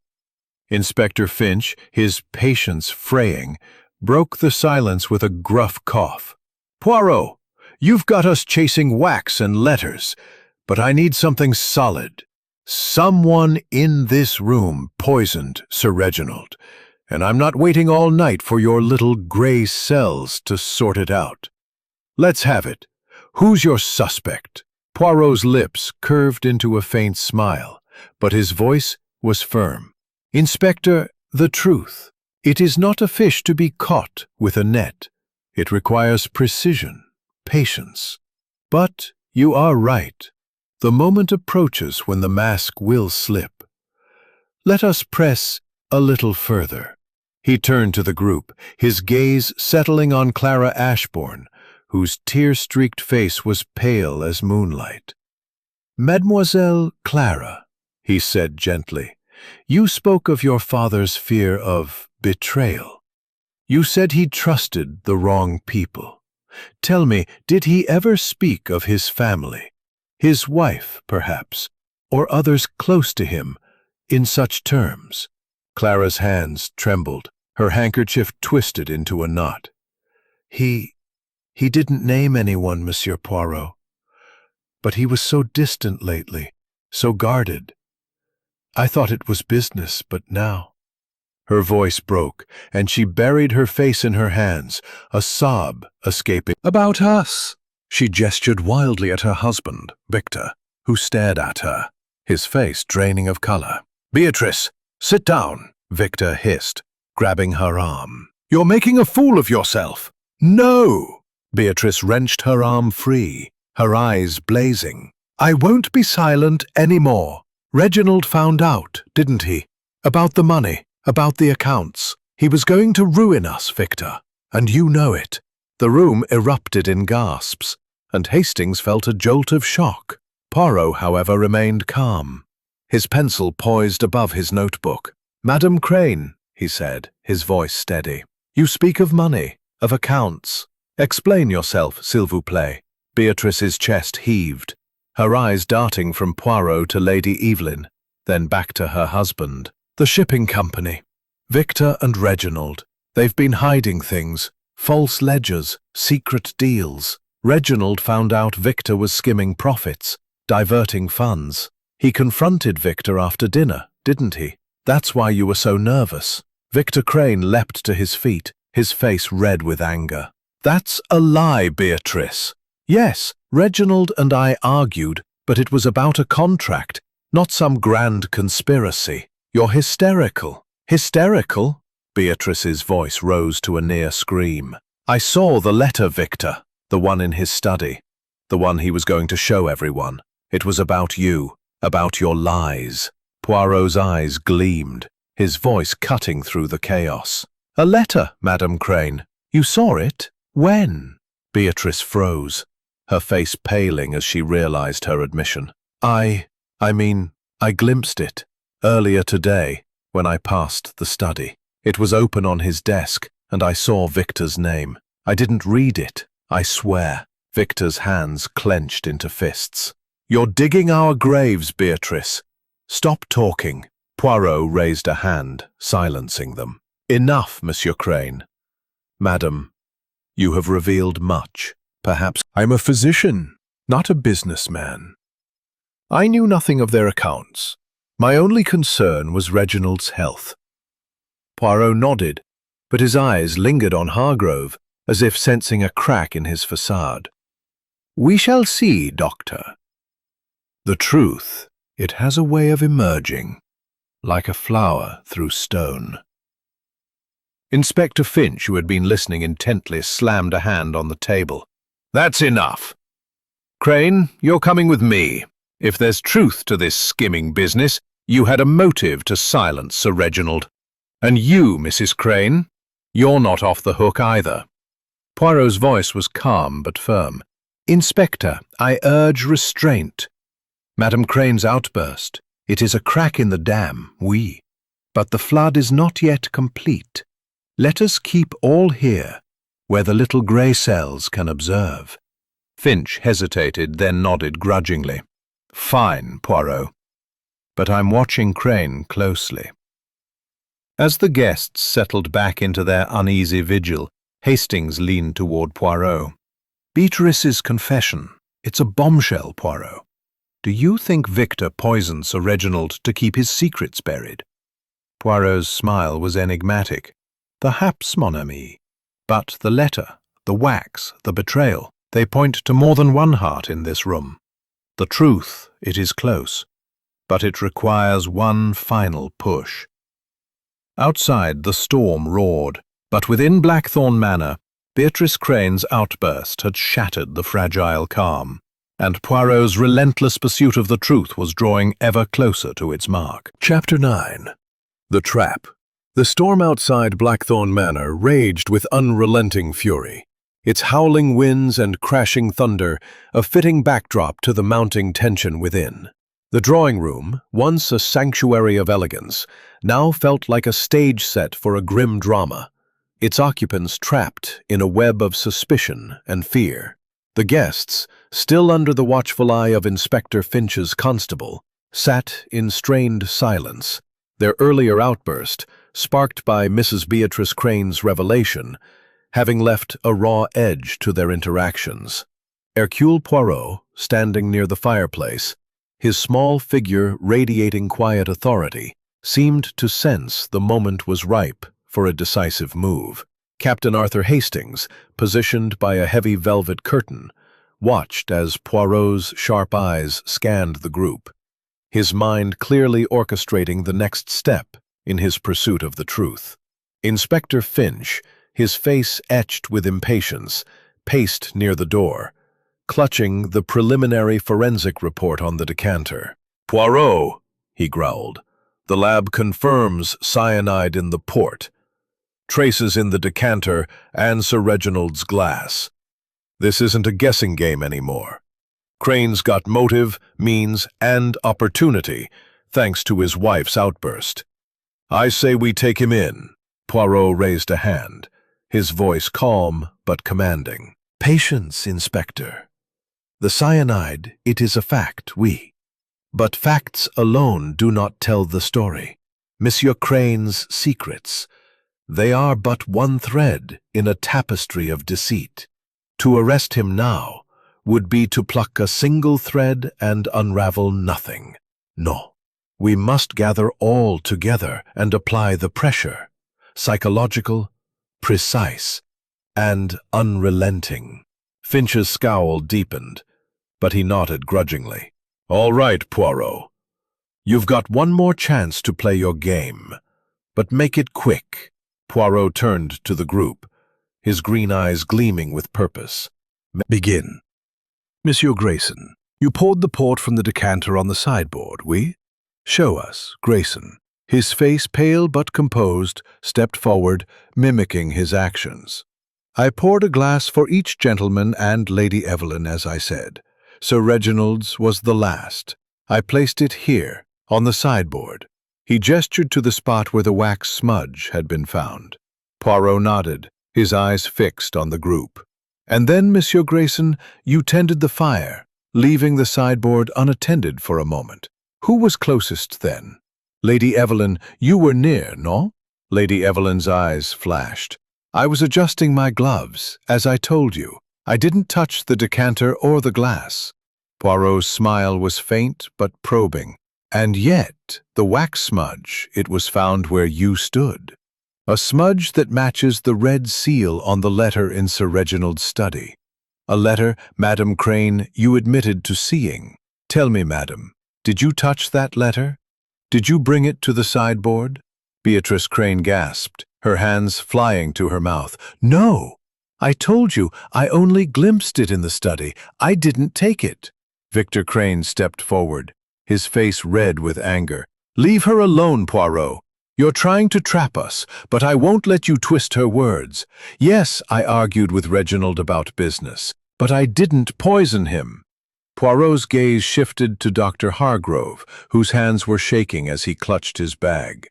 Inspector Finch, his patience fraying, broke the silence with a gruff cough. "Poirot, you've got us chasing wax and letters, but I need something solid. Someone in this room poisoned Sir Reginald, and I'm not waiting all night for your little gray cells to sort it out. Let's have it. Who's your suspect?" Poirot's lips curved into a faint smile, but his voice was firm. "Inspector, the truth. It is not a fish to be caught with a net. It requires precision, patience. But you are right. The moment approaches when the mask will slip. Let us press a little further." He turned to the group, his gaze settling on Clara Ashbourne, whose tear-streaked face was pale as moonlight. "Mademoiselle Clara," he said gently, "you spoke of your father's fear of betrayal. You said he trusted the wrong people. Tell me, did he ever speak of his family, his wife, perhaps, or others close to him, in such terms?" Clara's hands trembled, her handkerchief twisted into a knot. He didn't name anyone, Monsieur Poirot. But he was so distant lately, so guarded. I thought it was business, but now—" Her voice broke, and she buried her face in her hands, a sob escaping. "About us!" She gestured wildly at her husband, Victor, who stared at her, his face draining of color. "Beatrice, sit down," Victor hissed, grabbing her arm. "You're making a fool of yourself." "No!" Beatrice wrenched her arm free, her eyes blazing. "I won't be silent anymore. Reginald found out, didn't he? About the money, about the accounts. He was going to ruin us, Victor, and you know it." The room erupted in gasps, and Hastings felt a jolt of shock. Poirot, however, remained calm, his pencil poised above his notebook. "Madame Crane," he said, his voice steady. "You speak of money, of accounts. Explain yourself, s'il vous plaît." Beatrice's chest heaved, her eyes darting from Poirot to Lady Evelyn, then back to her husband. "The shipping company. Victor and Reginald. They've been hiding things, false ledgers, secret deals. Reginald found out Victor was skimming profits, diverting funds. He confronted Victor after dinner, didn't he? That's why you were so nervous." Victor Crane leapt to his feet, his face red with anger. "That's a lie, Beatrice. Yes, Reginald and I argued, but it was about a contract, not some grand conspiracy. You're hysterical." "Hysterical?" Beatrice's voice rose to a near scream. "I saw the letter, Victor, the one in his study, the one he was going to show everyone. It was about you, about your lies." Poirot's eyes gleamed, his voice cutting through the chaos. "A letter, Madame Crane. You saw it? When?" Beatrice froze, her face paling as she realized her admission. I glimpsed it, earlier today, when I passed the study. It was open on his desk, and I saw Victor's name. I didn't read it, I swear." Victor's hands clenched into fists. "You're digging our graves, Beatrice. Stop talking." Poirot raised a hand, silencing them. "Enough, Monsieur Crane. Madam, you have revealed much. Perhaps I'm a physician, not a businessman. I knew nothing of their accounts. My only concern was Reginald's health." Poirot nodded, but his eyes lingered on Hargrove, as if sensing a crack in his facade. "We shall see, Doctor. The truth, it has a way of emerging, like a flower through stone." Inspector Finch, who had been listening intently, slammed a hand on the table. "That's enough. Crane, you're coming with me. If there's truth to this skimming business, you had a motive to silence Sir Reginald. And you, Mrs. Crane, you're not off the hook either." Poirot's voice was calm but firm. "Inspector, I urge restraint." Madame Crane's outburst. "It is a crack in the dam, oui. But the flood is not yet complete. Let us keep all here, where the little grey cells can observe." Finch hesitated, then nodded grudgingly. "Fine, Poirot. But I'm watching Crane closely." As the guests settled back into their uneasy vigil, Hastings leaned toward Poirot. "Beatrice's confession. It's a bombshell, Poirot. Do you think Victor poisoned Sir Reginald to keep his secrets buried?" Poirot's smile was enigmatic. "Perhaps, mon ami. But the letter, the wax, the betrayal, they point to more than one heart in this room. The truth, it is close, but it requires one final push." Outside, the storm roared, but within Blackthorn Manor, Beatrice Crane's outburst had shattered the fragile calm, and Poirot's relentless pursuit of the truth was drawing ever closer to its mark. Chapter 9. The Trap. The storm outside Blackthorn Manor raged with unrelenting fury, its howling winds and crashing thunder a fitting backdrop to the mounting tension within. The drawing room, once a sanctuary of elegance, now felt like a stage set for a grim drama, its occupants trapped in a web of suspicion and fear. The guests, still under the watchful eye of Inspector Finch's constable, sat in strained silence, their earlier outburst, sparked by Mrs. Beatrice Crane's revelation, having left a raw edge to their interactions. Hercule Poirot, standing near the fireplace, his small figure radiating quiet authority, seemed to sense the moment was ripe for a decisive move. Captain Arthur Hastings, positioned by a heavy velvet curtain, watched as Poirot's sharp eyes scanned the group, his mind clearly orchestrating the next step in his pursuit of the truth. Inspector Finch, his face etched with impatience, paced near the door, clutching the preliminary forensic report on the decanter. "Poirot," he growled, "the lab confirms cyanide in the port, traces in the decanter and Sir Reginald's glass. This isn't a guessing game anymore. Crane's got motive, means, and opportunity, thanks to his wife's outburst. I say we take him in." Poirot raised a hand, his voice calm but commanding. "Patience, Inspector. The cyanide, it is a fact, oui. But facts alone do not tell the story. Monsieur Crane's secrets, they are but one thread in a tapestry of deceit. To arrest him now would be to pluck a single thread and unravel nothing. No, we must gather all together and apply the pressure, psychological, precise, and unrelenting." Finch's scowl deepened, but he nodded grudgingly. "All right, Poirot. You've got one more chance to play your game, but make it quick." Poirot turned to the group, his green eyes gleaming with purpose. "Begin. Monsieur Grayson, you poured the port from the decanter on the sideboard, oui? Show us." Grayson, his face pale but composed, stepped forward, mimicking his actions. "I poured a glass for each gentleman and Lady Evelyn, as I said. Sir Reginald's was the last. I placed it here, on the sideboard." He gestured to the spot where the wax smudge had been found. Poirot nodded, his eyes fixed on the group. "And then, Monsieur Grayson, you tended the fire, leaving the sideboard unattended for a moment. Who was closest then? Lady Evelyn, you were near, no?" Lady Evelyn's eyes flashed. "I was adjusting my gloves, as I told you. I didn't touch the decanter or the glass." Poirot's smile was faint but probing. "And yet, the wax smudge, it was found where you stood. A smudge that matches the red seal on the letter in Sir Reginald's study. A letter, Madame Crane, you admitted to seeing. Tell me, madam, did you touch that letter? Did you bring it to the sideboard?" Beatrice Crane gasped, her hands flying to her mouth. "No! I told you, I only glimpsed it in the study. I didn't take it." Victor Crane stepped forward, his face red with anger. "Leave her alone, Poirot. You're trying to trap us, but I won't let you twist her words. Yes, I argued with Reginald about business, but I didn't poison him." Poirot's gaze shifted to Dr. Hargrove, whose hands were shaking as he clutched his bag.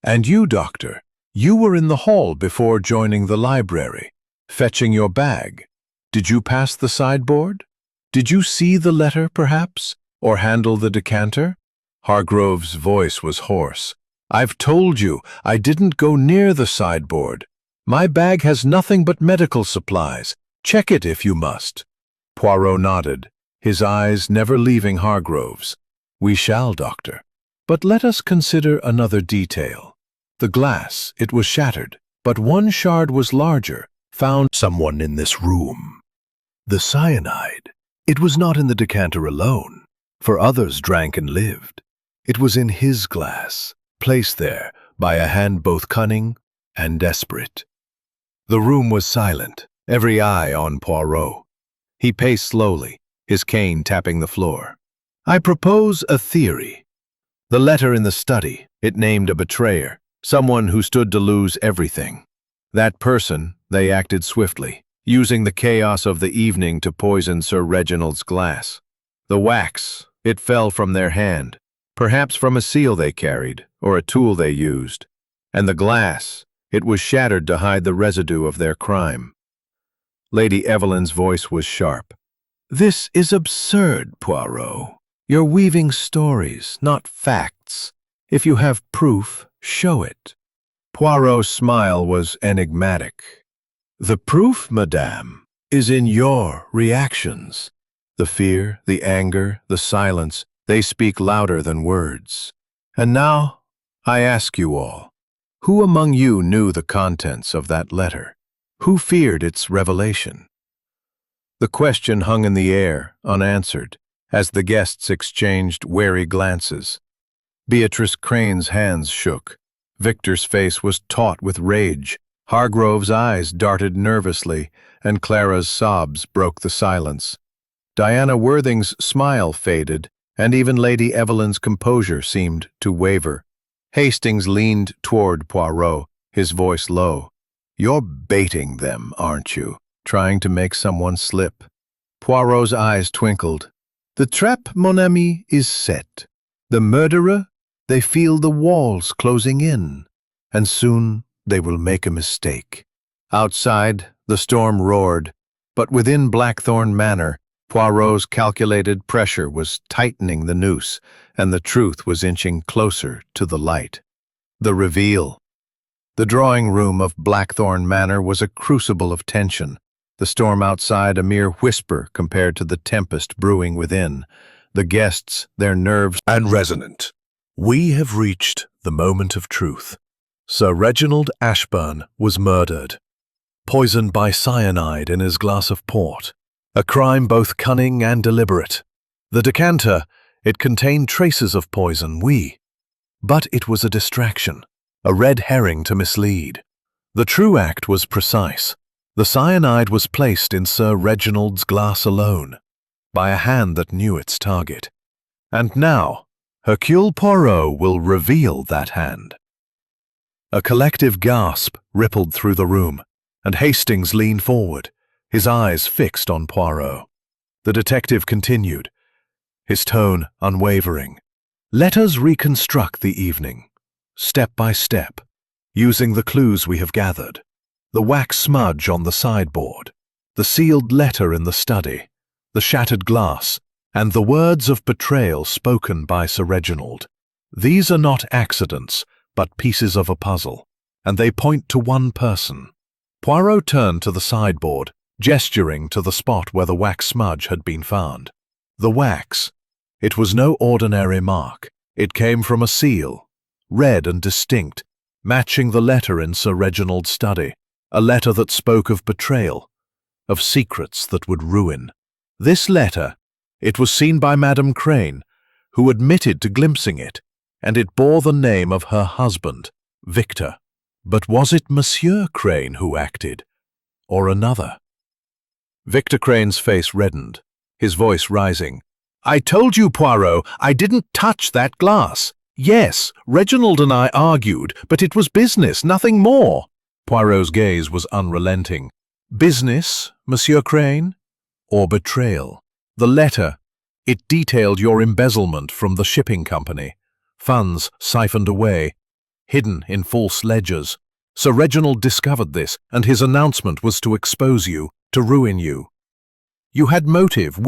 "And you, Doctor, you were in the hall before joining the library, fetching your bag. Did you pass the sideboard? Did you see the letter, perhaps, or handle the decanter?" Hargrove's voice was hoarse. "I've told you, I didn't go near the sideboard. My bag has nothing but medical supplies. Check it if you must." Poirot nodded, his eyes never leaving Hargrove's. "We shall, Doctor. But let us consider another detail. The glass, it was shattered, but one shard was larger, found someone in this room. The cyanide, it was not in the decanter alone, for others drank and lived. It was in his glass, placed there by a hand both cunning and desperate." The room was silent, every eye on Poirot. He paced slowly, his cane tapping the floor. "I propose a theory. The letter in the study, it named a betrayer, someone who stood to lose everything. That person, they acted swiftly, using the chaos of the evening to poison Sir Reginald's glass. The wax, it fell from their hand, perhaps from a seal they carried, or a tool they used. And the glass, it was shattered to hide the residue of their crime." Lady Evelyn's voice was sharp. "This is absurd, Poirot. You're weaving stories, not facts. If you have proof, show it." Poirot's smile was enigmatic. "The proof, madame, is in your reactions. The fear, the anger, the silence, they speak louder than words. And now, I ask you all, who among you knew the contents of that letter? Who feared its revelation?" The question hung in the air, unanswered, as the guests exchanged wary glances. Beatrice Crane's hands shook. Victor's face was taut with rage. Hargrove's eyes darted nervously, and Clara's sobs broke the silence. Diana Worthing's smile faded, and even Lady Evelyn's composure seemed to waver. Hastings leaned toward Poirot, his voice low. "You're baiting them, aren't you? Trying to make someone slip?" Poirot's eyes twinkled. "The trap, mon ami, is set. The murderer, they feel the walls closing in, and soon they will make a mistake." Outside, the storm roared, but within Blackthorn Manor, Poirot's calculated pressure was tightening the noose, and the truth was inching closer to the light. The reveal. The drawing room of Blackthorn Manor was a crucible of tension, the storm outside a mere whisper compared to the tempest brewing within, the guests, their nerves and resonant. We have reached the moment of truth. Sir Reginald Ashburn was murdered, poisoned by cyanide in his glass of port, a crime both cunning and deliberate. The decanter, it contained traces of poison, but it was a distraction, a red herring to mislead. The true act was precise. The cyanide was placed in Sir Reginald's glass alone, by a hand that knew its target. And now, Hercule Poirot will reveal that hand. A collective gasp rippled through the room, and Hastings leaned forward, his eyes fixed on Poirot. The detective continued, his tone unwavering. "Let us reconstruct the evening, step by step, using the clues we have gathered. The wax smudge on the sideboard, the sealed letter in the study, the shattered glass, and the words of betrayal spoken by Sir Reginald. These are not accidents, but pieces of a puzzle, and they point to one person." Poirot turned to the sideboard, gesturing to the spot where the wax smudge had been found. The wax. It was no ordinary mark. It came from a seal, red and distinct, matching the letter in Sir Reginald's study, a letter that spoke of betrayal, of secrets that would ruin. This letter, it was seen by Madame Crane, who admitted to glimpsing it, and it bore the name of her husband, Victor. But was it Monsieur Crane who acted, or another? Victor Crane's face reddened, his voice rising. "I told you, Poirot, I didn't touch that glass. Yes, Reginald and I argued, but it was business, nothing more. Poirot's gaze was unrelenting. Business, Monsieur Crane? Or betrayal? The letter. It detailed your embezzlement from the shipping company. Funds siphoned away, hidden in false ledgers. Sir Reginald discovered this, and his announcement was to expose you, to ruin you. You had motive,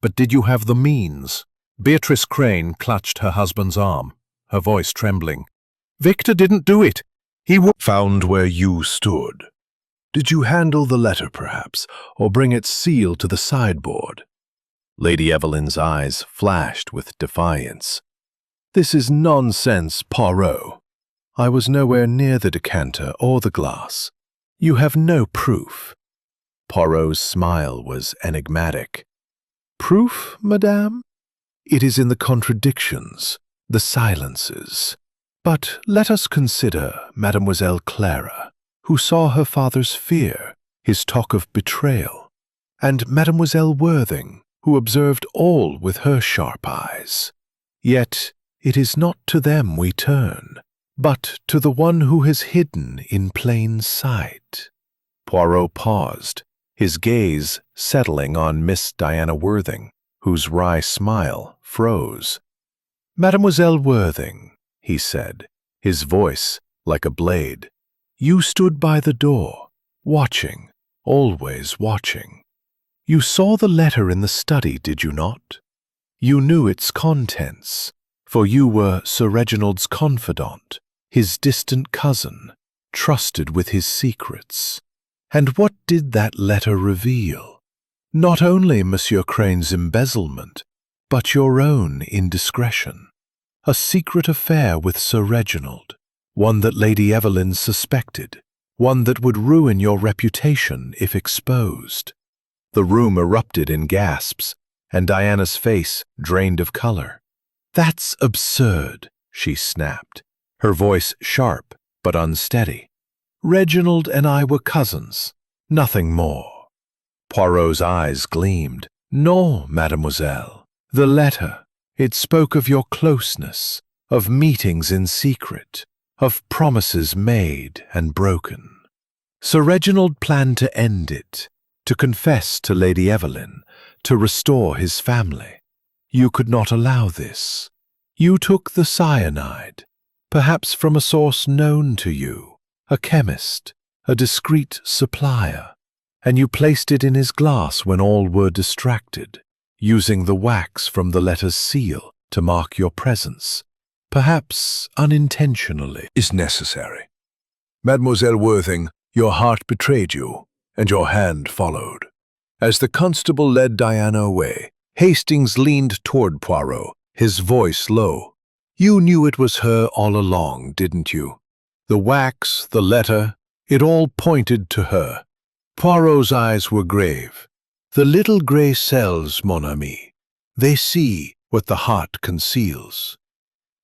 but did you have the means? Beatrice Crane clutched her husband's arm, her voice trembling. Victor didn't do it. He found where you stood. Did you handle the letter, perhaps, or bring its seal to the sideboard? Lady Evelyn's eyes flashed with defiance. This is nonsense, Poirot. I was nowhere near the decanter or the glass. You have no proof. Poirot's smile was enigmatic. Proof, madame? It is in the contradictions, the silences. But let us consider Mademoiselle Clara, who saw her father's fear, his talk of betrayal, and Mademoiselle Worthing, who observed all with her sharp eyes. Yet it is not to them we turn, but to the one who has hidden in plain sight. Poirot paused, his gaze settling on Miss Diana Worthing, whose wry smile froze. Mademoiselle Worthing, he said, his voice like a blade. You stood by the door, watching, always watching. You saw the letter in the study, did you not? You knew its contents, for you were Sir Reginald's confidant, his distant cousin, trusted with his secrets. And what did that letter reveal? Not only Monsieur Crane's embezzlement, but your own indiscretion. A secret affair with Sir Reginald, one that Lady Evelyn suspected, one that would ruin your reputation if exposed. The room erupted in gasps, and Diana's face drained of color. That's absurd, she snapped, her voice sharp but unsteady. Reginald and I were cousins, nothing more. Poirot's eyes gleamed. No, mademoiselle. The letter, it spoke of your closeness, of meetings in secret, of promises made and broken. Sir Reginald planned to end it, to confess to Lady Evelyn, to restore his family. You could not allow this. You took the cyanide, perhaps from a source known to you, a chemist, a discreet supplier, and you placed it in his glass when all were distracted, using the wax from the letter's seal to mark your presence, perhaps unintentionally. Is necessary. Mademoiselle Worthing, your heart betrayed you, and your hand followed. As the constable led Diana away, Hastings leaned toward Poirot, his voice low. You knew it was her all along, didn't you? The wax, the letter, it all pointed to her. Poirot's eyes were grave. The little grey cells, mon ami, they see what the heart conceals.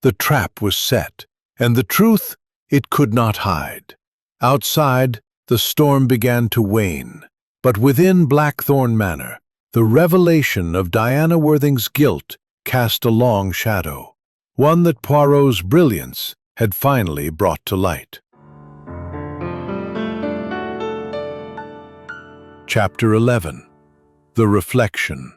The trap was set, and the truth it could not hide. Outside, the storm began to wane, but within Blackthorn Manor, the revelation of Diana Worthing's guilt cast a long shadow, one that Poirot's brilliance had finally brought to light. Chapter 11. The Reflection.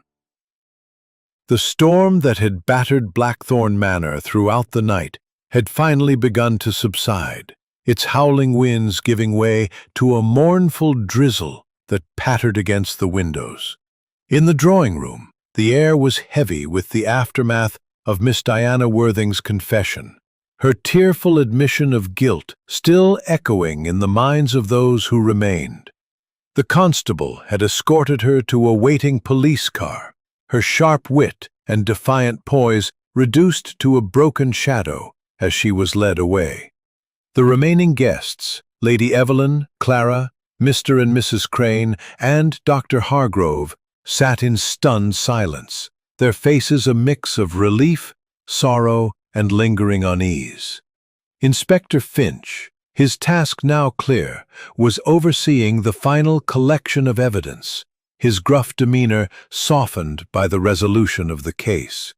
The storm that had battered Blackthorn Manor throughout the night had finally begun to subside, its howling winds giving way to a mournful drizzle that pattered against the windows. In the drawing room, the air was heavy with the aftermath of Miss Diana Worthing's confession, her tearful admission of guilt still echoing in the minds of those who remained. The constable had escorted her to a waiting police car, her sharp wit and defiant poise reduced to a broken shadow as she was led away. The remaining guests, Lady Evelyn, Clara, Mr. and Mrs. Crane, and Dr. Hargrove, sat in stunned silence, their faces a mix of relief, sorrow, and lingering unease. Inspector Finch, his task now clear, was overseeing the final collection of evidence, his gruff demeanor softened by the resolution of the case.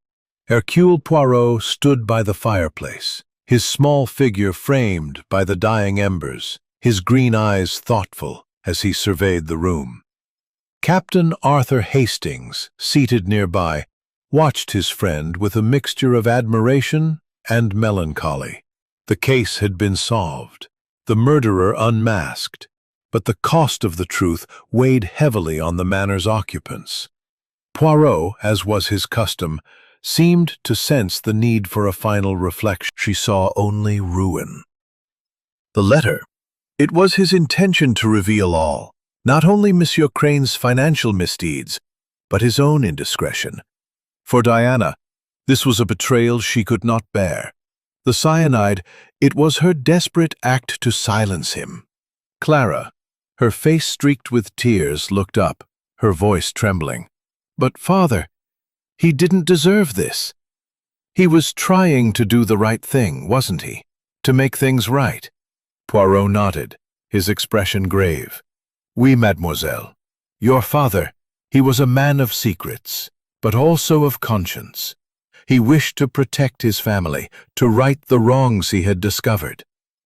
Hercule Poirot stood by the fireplace, his small figure framed by the dying embers, his green eyes thoughtful as he surveyed the room. Captain Arthur Hastings, seated nearby, watched his friend with a mixture of admiration and melancholy. The case had been solved, the murderer unmasked, but the cost of the truth weighed heavily on the manor's occupants. Poirot, as was his custom, seemed to sense the need for a final reflection. She saw only ruin. The letter. It was his intention to reveal all, not only Monsieur Crane's financial misdeeds, but his own indiscretion. For Diana, this was a betrayal she could not bear. The cyanide, it was her desperate act to silence him. Clara, her face streaked with tears, looked up, her voice trembling. "But, Father, he didn't deserve this. He was trying to do the right thing, wasn't he? To make things right." Poirot nodded, his expression grave. "Oui, mademoiselle. Your father, he was a man of secrets, but also of conscience. He wished to protect his family, to right the wrongs he had discovered.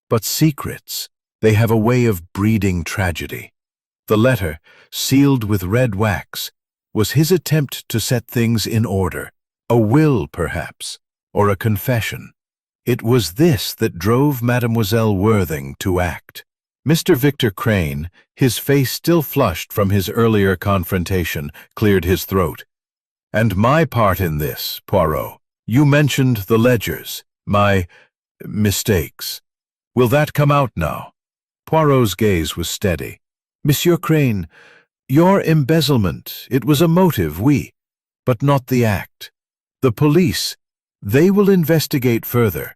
But secrets, they have a way of breeding tragedy. The letter, sealed with red wax, was his attempt to set things in order, a will, perhaps, or a confession. It was this that drove Mademoiselle Worthing to act." Mr. Victor Crane, his face still flushed from his earlier confrontation, cleared his throat. "And my part in this, Poirot, you mentioned the ledgers, my mistakes. Will that come out now?" Poirot's gaze was steady. "Monsieur Crane, your embezzlement, it was a motive, oui, but not the act. The police, they will investigate further,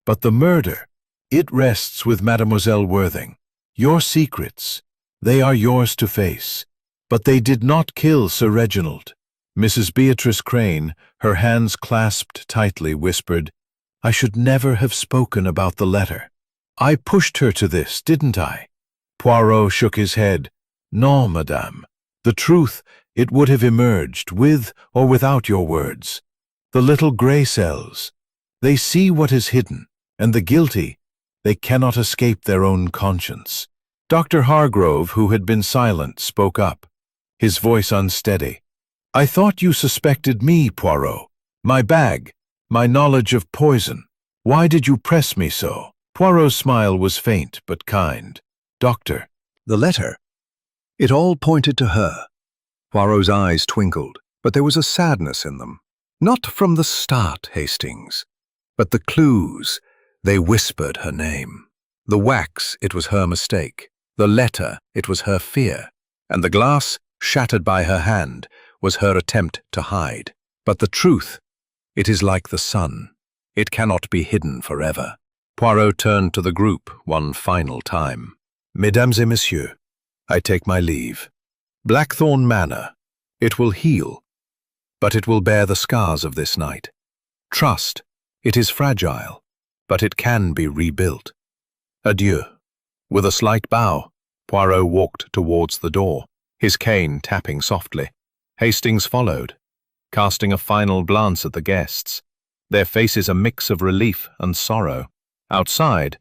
but the murder, it rests with Mademoiselle Worthing. Your secrets, they are yours to face, but they did not kill Sir Reginald." Mrs. Beatrice Crane, her hands clasped tightly, whispered, "I should never have spoken about the letter. I pushed her to this, didn't I?" Poirot shook his head. "Non, madame. The truth, it would have emerged, with or without your words. The little grey cells, they see what is hidden, and the guilty, they cannot escape their own conscience." Dr. Hargrove, who had been silent, spoke up, his voice unsteady. "I thought you suspected me, Poirot. My bag, my knowledge of poison. Why did you press me so?" Poirot's smile was faint but kind. "Doctor." "The letter. It all pointed to her." Poirot's eyes twinkled, but there was a sadness in them. "Not from the start, Hastings, but the clues, they whispered her name. The wax, it was her mistake. The letter, it was her fear. And the glass, shattered by her hand, was her attempt to hide. But the truth, it is like the sun. It cannot be hidden forever." Poirot turned to the group one final time. "Mesdames et messieurs, I take my leave. Blackthorn Manor, it will heal, but it will bear the scars of this night. Trust, it is fragile, but it can be rebuilt. Adieu." With a slight bow, Poirot walked towards the door, his cane tapping softly. Hastings followed, casting a final glance at the guests, their faces a mix of relief and sorrow. Outside,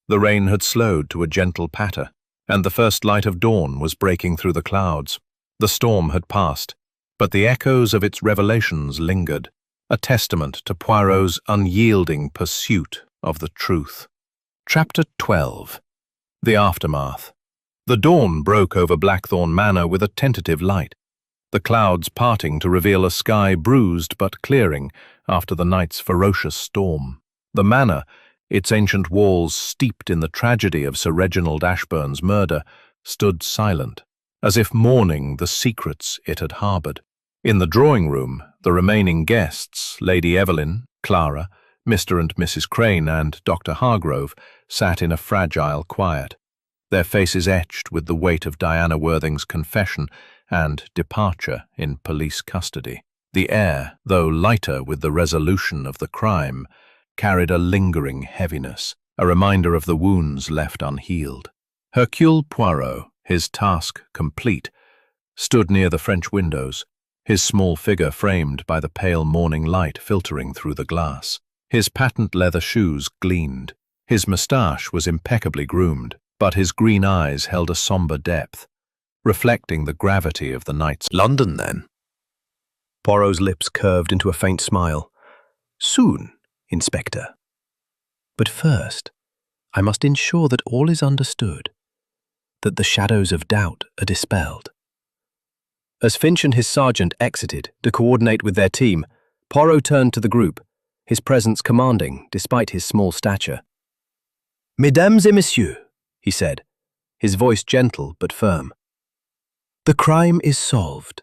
the rain had slowed to a gentle patter, and the first light of dawn was breaking through the clouds. The storm had passed, but the echoes of its revelations lingered, a testament to Poirot's unyielding pursuit of the truth. Chapter 12. The Aftermath. The dawn broke over Blackthorn Manor with a tentative light, the clouds parting to reveal a sky bruised but clearing after the night's ferocious storm. The manor, its ancient walls steeped in the tragedy of Sir Reginald Ashburn's murder, stood silent, as if mourning the secrets it had harboured. In the drawing-room, the remaining guests, Lady Evelyn, Clara, Mr. and Mrs. Crane, and Dr. Hargrove, sat in a fragile quiet, their faces etched with the weight of Diana Worthing's confession and departure in police custody. The air, though lighter with the resolution of the crime, carried a lingering heaviness, a reminder of the wounds left unhealed. Hercule Poirot, his task complete, stood near the French windows, his small figure framed by the pale morning light filtering through the glass. His patent leather shoes gleamed. His moustache was impeccably groomed, but his green eyes held a somber depth, reflecting the gravity of the night's London, then. Poirot's lips curved into a faint smile. Soon, Inspector. But first, I must ensure that all is understood, that the shadows of doubt are dispelled. As Finch and his sergeant exited to coordinate with their team, Poirot turned to the group, his presence commanding despite his small stature. Mesdames et messieurs, he said, his voice gentle but firm. The crime is solved,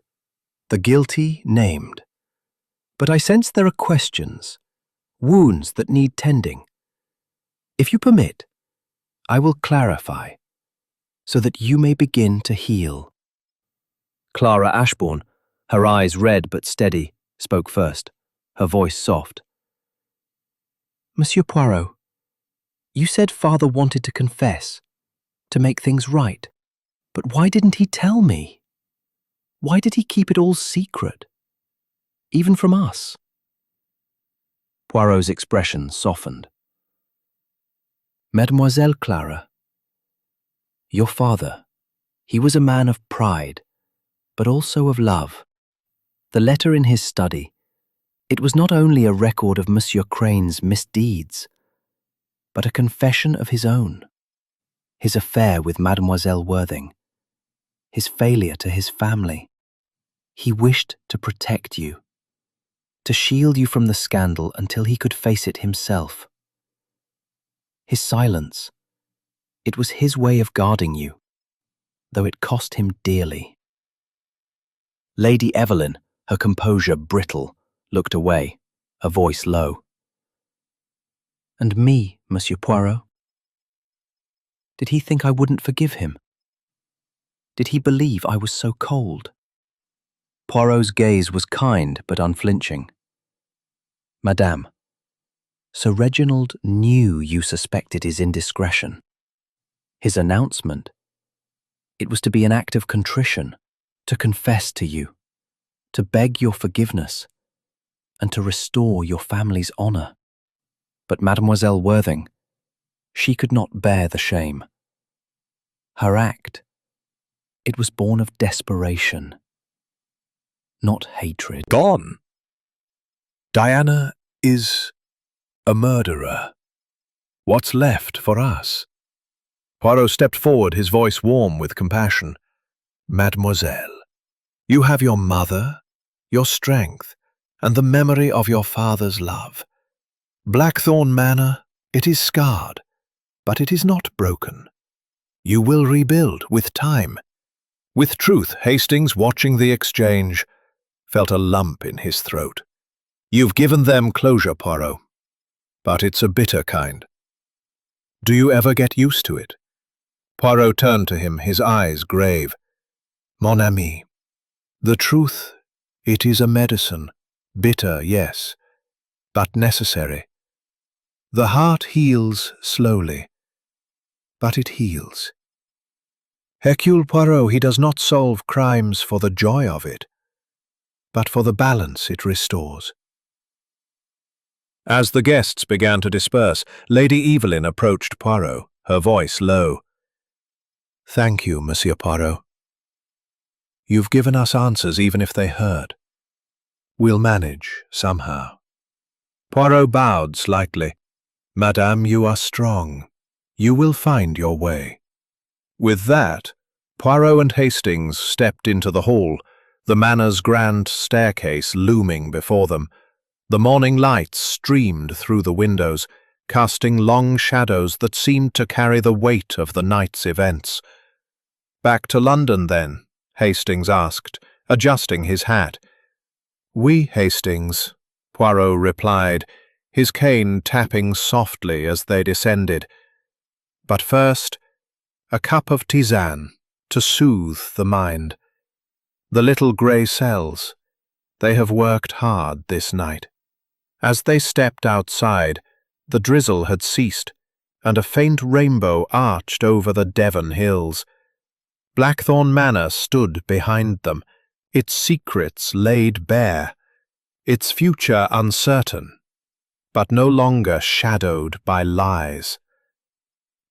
the guilty named. But I sense there are questions, wounds that need tending. If you permit, I will clarify, so that you may begin to heal. Clara Ashbourne, her eyes red but steady, spoke first, her voice soft. Monsieur Poirot, you said father wanted to confess, to make things right. But why didn't he tell me? Why did he keep it all secret? Even from us? Poirot's expression softened. Mademoiselle Clara, your father, he was a man of pride, but also of love. The letter in his study, it was not only a record of Monsieur Crane's misdeeds, but a confession of his own. His affair with Mademoiselle Worthing, his failure to his family. He wished to protect you, to shield you from the scandal until he could face it himself. His silence, it was his way of guarding you, though it cost him dearly. Lady Evelyn, her composure brittle, looked away, her voice low. And me, Monsieur Poirot? Did he think I wouldn't forgive him? Did he believe I was so cold? Poirot's gaze was kind but unflinching. Madame, Sir Reginald knew you suspected his indiscretion. His announcement, it was to be an act of contrition, to confess to you, to beg your forgiveness, and to restore your family's honour. But Mademoiselle Worthing, she could not bear the shame. Her act, it was born of desperation, not hatred. Gone. Diana is a murderer. What's left for us? Poirot stepped forward, his voice warm with compassion. Mademoiselle, you have your mother, your strength, and the memory of your father's love. Blackthorn Manor, it is scarred, but it is not broken. You will rebuild with time. With truth, Hastings, watching the exchange, felt a lump in his throat. You've given them closure, Poirot, but it's a bitter kind. Do you ever get used to it? Poirot turned to him, his eyes grave. Mon ami, the truth, it is a medicine, bitter, yes, but necessary. The heart heals slowly, but it heals. Hercule Poirot, he does not solve crimes for the joy of it, but for the balance it restores. As the guests began to disperse, Lady Evelyn approached Poirot, her voice low. Thank you, Monsieur Poirot. You've given us answers even if they hurt. We'll manage, somehow. Poirot bowed slightly. Madame, you are strong. You will find your way. With that, Poirot and Hastings stepped into the hall, the manor's grand staircase looming before them. The morning light streamed through the windows, casting long shadows that seemed to carry the weight of the night's events. Back to London, then? Hastings asked, adjusting his hat. Oui, Hastings, Poirot replied, his cane tapping softly as they descended. But first, a cup of tisane to soothe the mind. The little grey cells, they have worked hard this night. As they stepped outside, the drizzle had ceased, and a faint rainbow arched over the Devon hills. Blackthorn Manor stood behind them, its secrets laid bare, its future uncertain, but no longer shadowed by lies.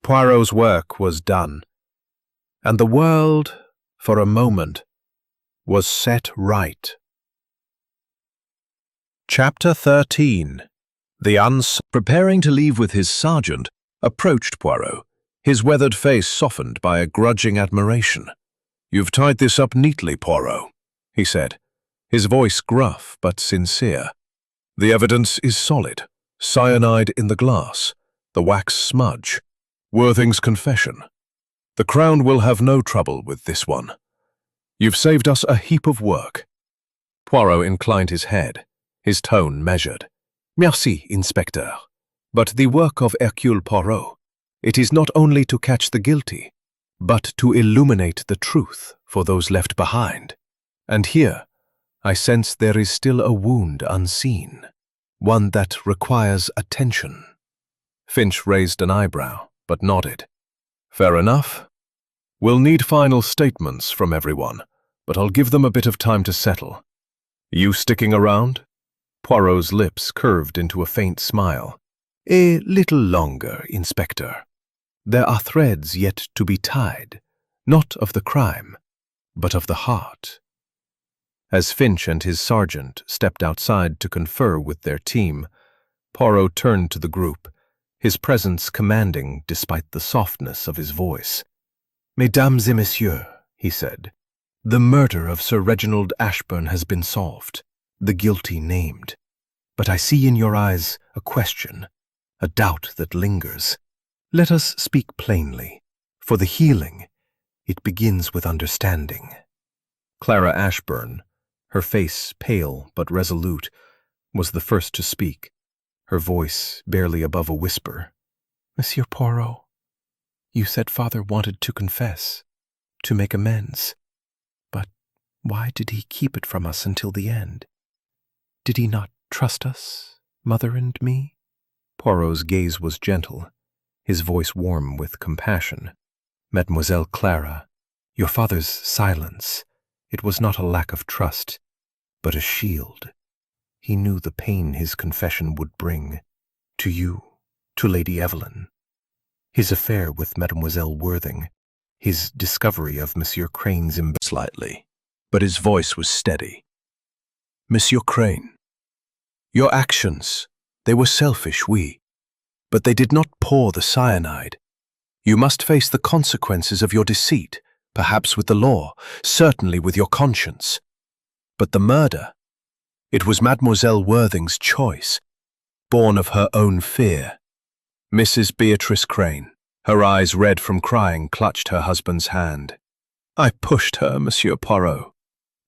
Poirot's work was done, and the world, for a moment, was set right. Chapter 13. Preparing to leave with his sergeant, approached Poirot, his weathered face softened by a grudging admiration. "You've tied this up neatly, Poirot," he said, his voice gruff but sincere. "The evidence is solid. Cyanide in the glass, the wax smudge, Worthing's confession. The Crown will have no trouble with this one. You've saved us a heap of work." Poirot inclined his head, his tone measured. "Merci, Inspecteur. But the work of Hercule Poirot, it is not only to catch the guilty, but to illuminate the truth for those left behind. And here, I sense there is still a wound unseen, one that requires attention." Finch raised an eyebrow, but nodded. "Fair enough. We'll need final statements from everyone, but I'll give them a bit of time to settle. You sticking around?" Poirot's lips curved into a faint smile. "A little longer, Inspector. There are threads yet to be tied, not of the crime, but of the heart." As Finch and his sergeant stepped outside to confer with their team, Poirot turned to the group, his presence commanding despite the softness of his voice. "Mesdames et messieurs," he said, "the murder of Sir Reginald Ashburn has been solved, the guilty named. But I see in your eyes a question, a doubt that lingers. Let us speak plainly. For the healing, it begins with understanding." Clara Ashburn, her face pale but resolute, was the first to speak, her voice barely above a whisper. "Monsieur Poirot, you said father wanted to confess, to make amends. But why did he keep it from us until the end? Did he not trust us, mother and me?" Poirot's gaze was gentle, his voice warm with compassion. "Mademoiselle Clara, your father's silence, it was not a lack of trust, but a shield. He knew the pain his confession would bring, to you, to Lady Evelyn. His affair with Mademoiselle Worthing, his discovery of Monsieur Crane's slightly, but his voice was steady. Monsieur Crane, your actions, they were selfish, oui, but they did not pour the cyanide. You must face the consequences of your deceit, perhaps with the law, certainly with your conscience. But the murder, it was Mademoiselle Worthing's choice, born of her own fear. Mrs. Beatrice Crane, her eyes red from crying, clutched her husband's hand. I pushed her, Monsieur Poirot.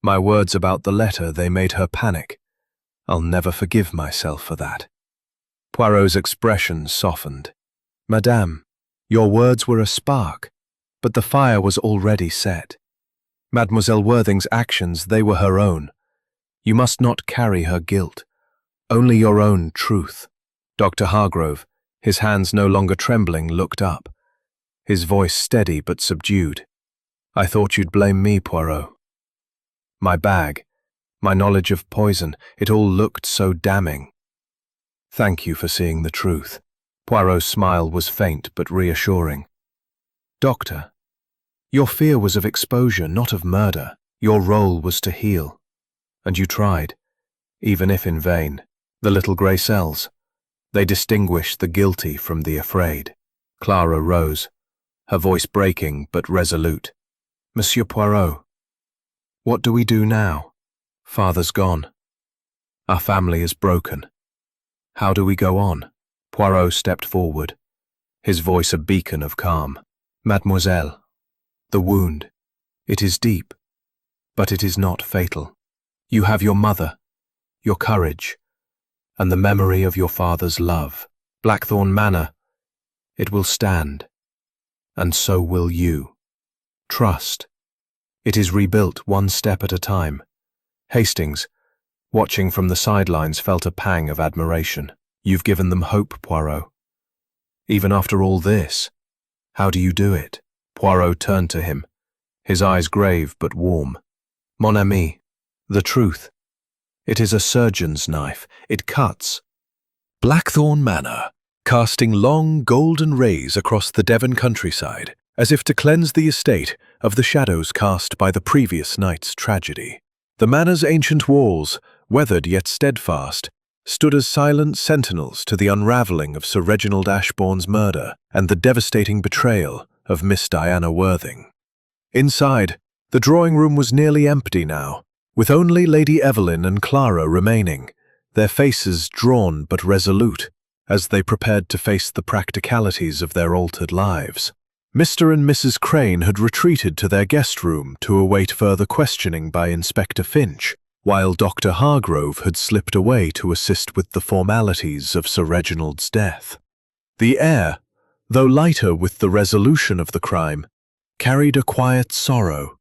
My words about the letter, they made her panic. I'll never forgive myself for that. Poirot's expression softened. Madame, your words were a spark, but the fire was already set. Mademoiselle Worthing's actions, they were her own. You must not carry her guilt, only your own truth. Dr. Hargrove, his hands no longer trembling, looked up, his voice steady but subdued. I thought you'd blame me, Poirot. My bag, my knowledge of poison, it all looked so damning. Thank you for seeing the truth. Poirot's smile was faint but reassuring. Doctor, your fear was of exposure, not of murder. Your role was to heal. And you tried, even if in vain. The little grey cells, they distinguished the guilty from the afraid. Clara rose, her voice breaking but resolute. Monsieur Poirot, what do we do now? Father's gone. Our family is broken. How do we go on? Poirot stepped forward, his voice a beacon of calm. Mademoiselle, the wound, it is deep, but it is not fatal. You have your mother, your courage, and the memory of your father's love. Blackthorn Manor, it will stand, and so will you. Trust. It is rebuilt one step at a time. Hastings, watching from the sidelines, felt a pang of admiration. You've given them hope, Poirot. Even after all this, how do you do it? Poirot turned to him, his eyes grave but warm. Mon ami, The truth. It is a surgeon's knife. It cuts. Blackthorn Manor, casting long golden rays across the Devon countryside, as if to cleanse the estate of the shadows cast by the previous night's tragedy. The manor's ancient walls, weathered yet steadfast, stood as silent sentinels to the unraveling of Sir Reginald Ashbourne's murder and the devastating betrayal of Miss Diana Worthing. Inside, the drawing-room was nearly empty now, with only Lady Evelyn and Clara remaining, their faces drawn but resolute, as they prepared to face the practicalities of their altered lives. Mr. and Mrs. Crane had retreated to their guest room to await further questioning by Inspector Finch, while Dr. Hargrove had slipped away to assist with the formalities of Sir Reginald's death. The air, though lighter with the resolution of the crime, carried a quiet sorrow,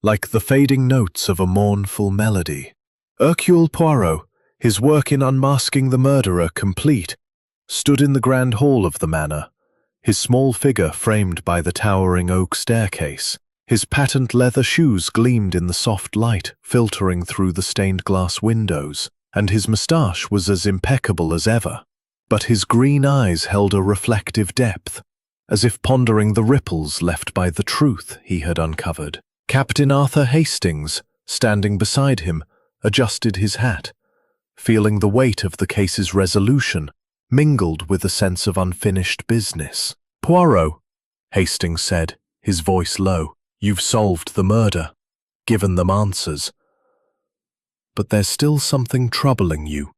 like the fading notes of a mournful melody. Hercule Poirot, his work in unmasking the murderer complete, stood in the grand hall of the manor, his small figure framed by the towering oak staircase. His patent leather shoes gleamed in the soft light filtering through the stained glass windows, and his moustache was as impeccable as ever. But his green eyes held a reflective depth, as if pondering the ripples left by the truth he had uncovered. Captain Arthur Hastings, standing beside him, adjusted his hat, feeling the weight of the case's resolution, mingled with a sense of unfinished business. "Poirot," Hastings said, his voice low, "you've solved the murder, given them answers. But there's still something troubling you,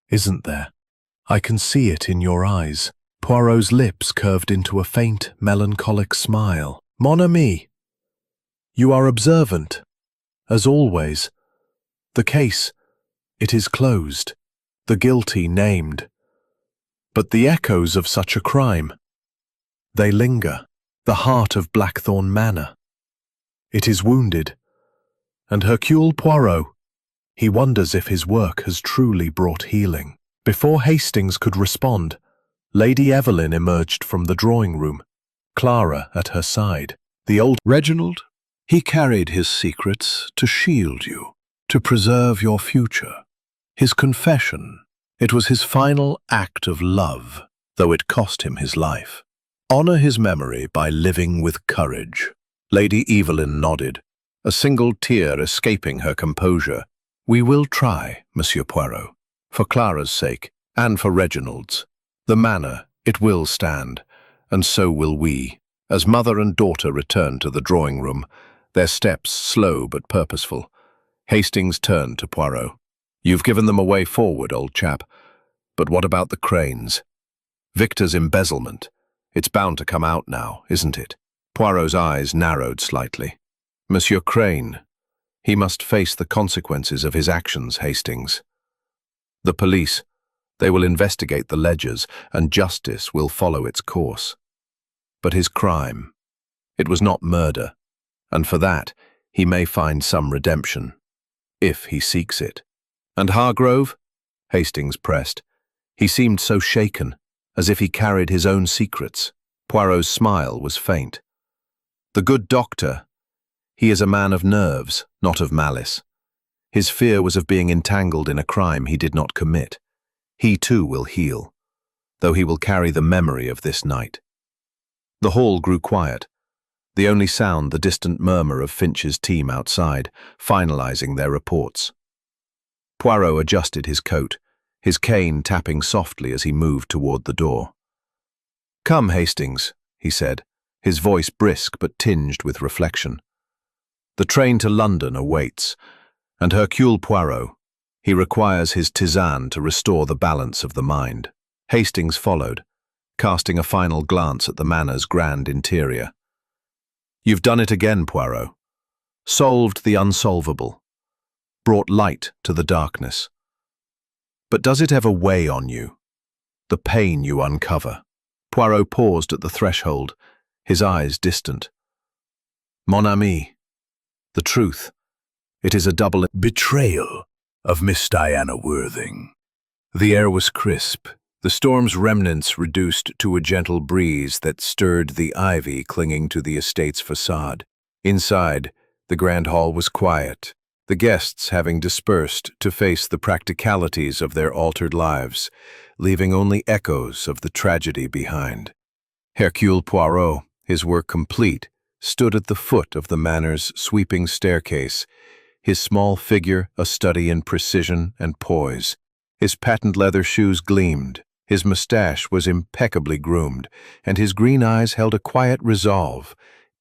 isn't there? I can see it in your eyes." Poirot's lips curved into a faint, melancholic smile. "Mon ami, you are observant, as always. The case, it is closed, the guilty named. But the echoes of such a crime, they linger. The heart of Blackthorn Manor, it is wounded. And Hercule Poirot, he wonders if his work has truly brought healing." Before Hastings could respond, Lady Evelyn emerged from the drawing-room, Clara at her side. The old Reginald, he carried his secrets to shield you, to preserve your future. His confession, it was his final act of love, though it cost him his life. Honor his memory by living with courage. Lady Evelyn nodded, a single tear escaping her composure. "We will try, Monsieur Poirot, for Clara's sake, and for Reginald's. The manor, it will stand, and so will we." As mother and daughter returned to the drawing-room, their steps slow but purposeful, Hastings turned to Poirot. "You've given them a way forward, old chap. But what about the Cranes? Victor's embezzlement. It's bound to come out now, isn't it?" Poirot's eyes narrowed slightly. "Monsieur Crane, he must face the consequences of his actions, Hastings. The police, they will investigate the ledgers, and justice will follow its course. But his crime, it was not murder, and for that he may find some redemption, if he seeks it." "And Hargrove?" Hastings pressed. He seemed so shaken, as if he carried his own secrets. Poirot's smile was faint. "The good doctor, he is a man of nerves, not of malice. His fear was of being entangled in a crime he did not commit. He too will heal, though he will carry the memory of this night." The hall grew quiet, the only sound the distant murmur of Finch's team outside, finalizing their reports. Poirot adjusted his coat, his cane tapping softly as he moved toward the door. "Come, Hastings," he said, his voice brisk but tinged with reflection. "The train to London awaits, and Hercule Poirot, he requires his tisane to restore the balance of the mind." Hastings followed, casting a final glance at the manor's grand interior. "You've done it again, Poirot. Solved the unsolvable. Brought light to the darkness. But does it ever weigh on you? The pain you uncover?" Poirot paused at the threshold, his eyes distant. "Mon ami, the truth, it is a double betrayal of Miss Diana Worthing." The air was crisp, the storm's remnants reduced to a gentle breeze that stirred the ivy clinging to the estate's facade. Inside, the grand hall was quiet, the guests having dispersed to face the practicalities of their altered lives, leaving only echoes of the tragedy behind. Hercule Poirot, his work complete, stood at the foot of the manor's sweeping staircase, his small figure a study in precision and poise. His patent leather shoes gleamed, his mustache was impeccably groomed, and his green eyes held a quiet resolve,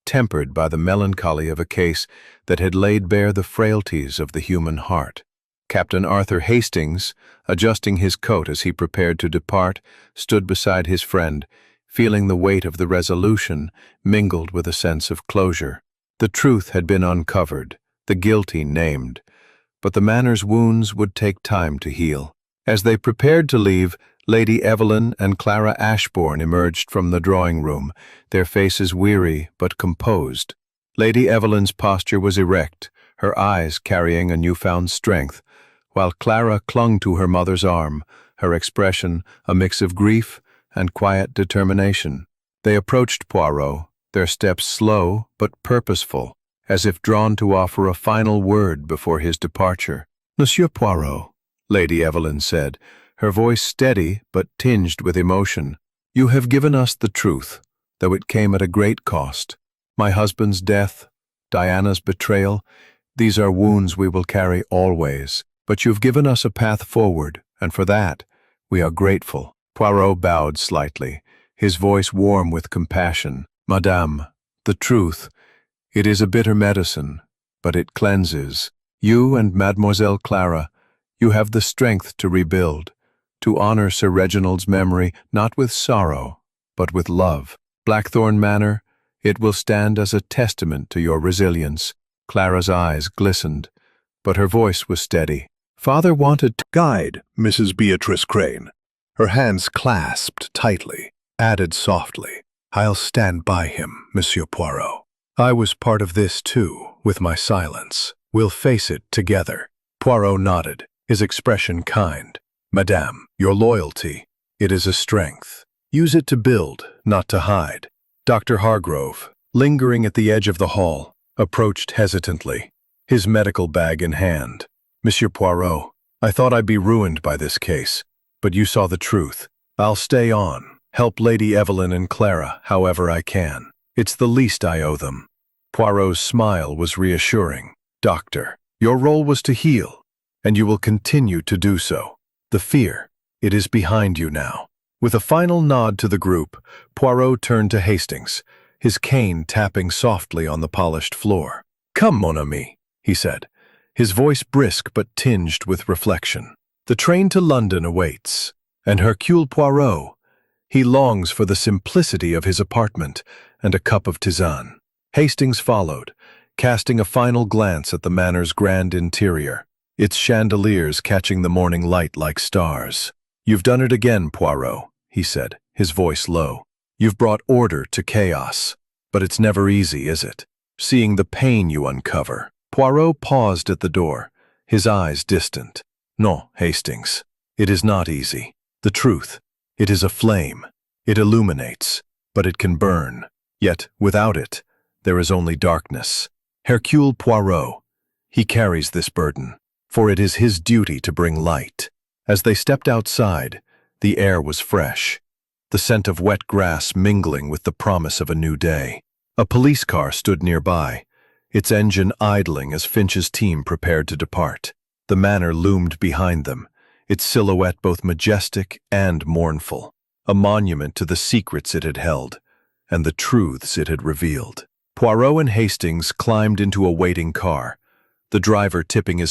tempered by the melancholy of a case that had laid bare the frailties of the human heart. Captain Arthur Hastings, adjusting his coat as he prepared to depart, stood beside his friend, feeling the weight of the resolution mingled with a sense of closure. The truth had been uncovered, the guilty named, but the manor's wounds would take time to heal. As they prepared to leave, Lady Evelyn and Clara Ashbourne emerged from the drawing-room, their faces weary but composed. Lady Evelyn's posture was erect, her eyes carrying a newfound strength, while Clara clung to her mother's arm, her expression a mix of grief and quiet determination. They approached Poirot, their steps slow but purposeful, as if drawn to offer a final word before his departure. "Monsieur Poirot," Lady Evelyn said, her voice steady but tinged with emotion, "you have given us the truth, though it came at a great cost. My husband's death, Diana's betrayal, these are wounds we will carry always. But you've given us a path forward, and for that, we are grateful." Poirot bowed slightly, his voice warm with compassion. "Madame, the truth, it is a bitter medicine, but it cleanses. You and Mademoiselle Clara, you have the strength to rebuild, to honor Sir Reginald's memory, not with sorrow, but with love. Blackthorn Manor, it will stand as a testament to your resilience." Clara's eyes glistened, but her voice was steady. "Father wanted to guide Mrs. Beatrice Crane." Her hands clasped tightly, added softly, "I'll stand by him, Monsieur Poirot. I was part of this too, with my silence. We'll face it together." Poirot nodded, his expression kind. "Madame, your loyalty, it is a strength. Use it to build, not to hide." Dr. Hargrove, lingering at the edge of the hall, approached hesitantly, his medical bag in hand. "Monsieur Poirot, I thought I'd be ruined by this case, but you saw the truth. I'll stay on, help Lady Evelyn and Clara however I can. It's the least I owe them." Poirot's smile was reassuring. "Doctor, your role was to heal, and you will continue to do so. The fear, it is behind you now." With a final nod to the group, Poirot turned to Hastings, his cane tapping softly on the polished floor. "Come, mon ami," he said, his voice brisk but tinged with reflection. "The train to London awaits, and Hercule Poirot, he longs for the simplicity of his apartment and a cup of tisane." Hastings followed, casting a final glance at the manor's grand interior, its chandeliers catching the morning light like stars. "You've done it again, Poirot," he said, his voice low. "You've brought order to chaos. But it's never easy, is it? Seeing the pain you uncover." Poirot paused at the door, his eyes distant. "No, Hastings, it is not easy. The truth, it is a flame. It illuminates, but it can burn. Yet, without it, there is only darkness. Hercule Poirot, he carries this burden, for it is his duty to bring light." As they stepped outside, the air was fresh, the scent of wet grass mingling with the promise of a new day. A police car stood nearby, its engine idling as Finch's team prepared to depart. The manor loomed behind them, its silhouette both majestic and mournful, a monument to the secrets it had held and the truths it had revealed. Poirot and Hastings climbed into a waiting car, the driver tipping his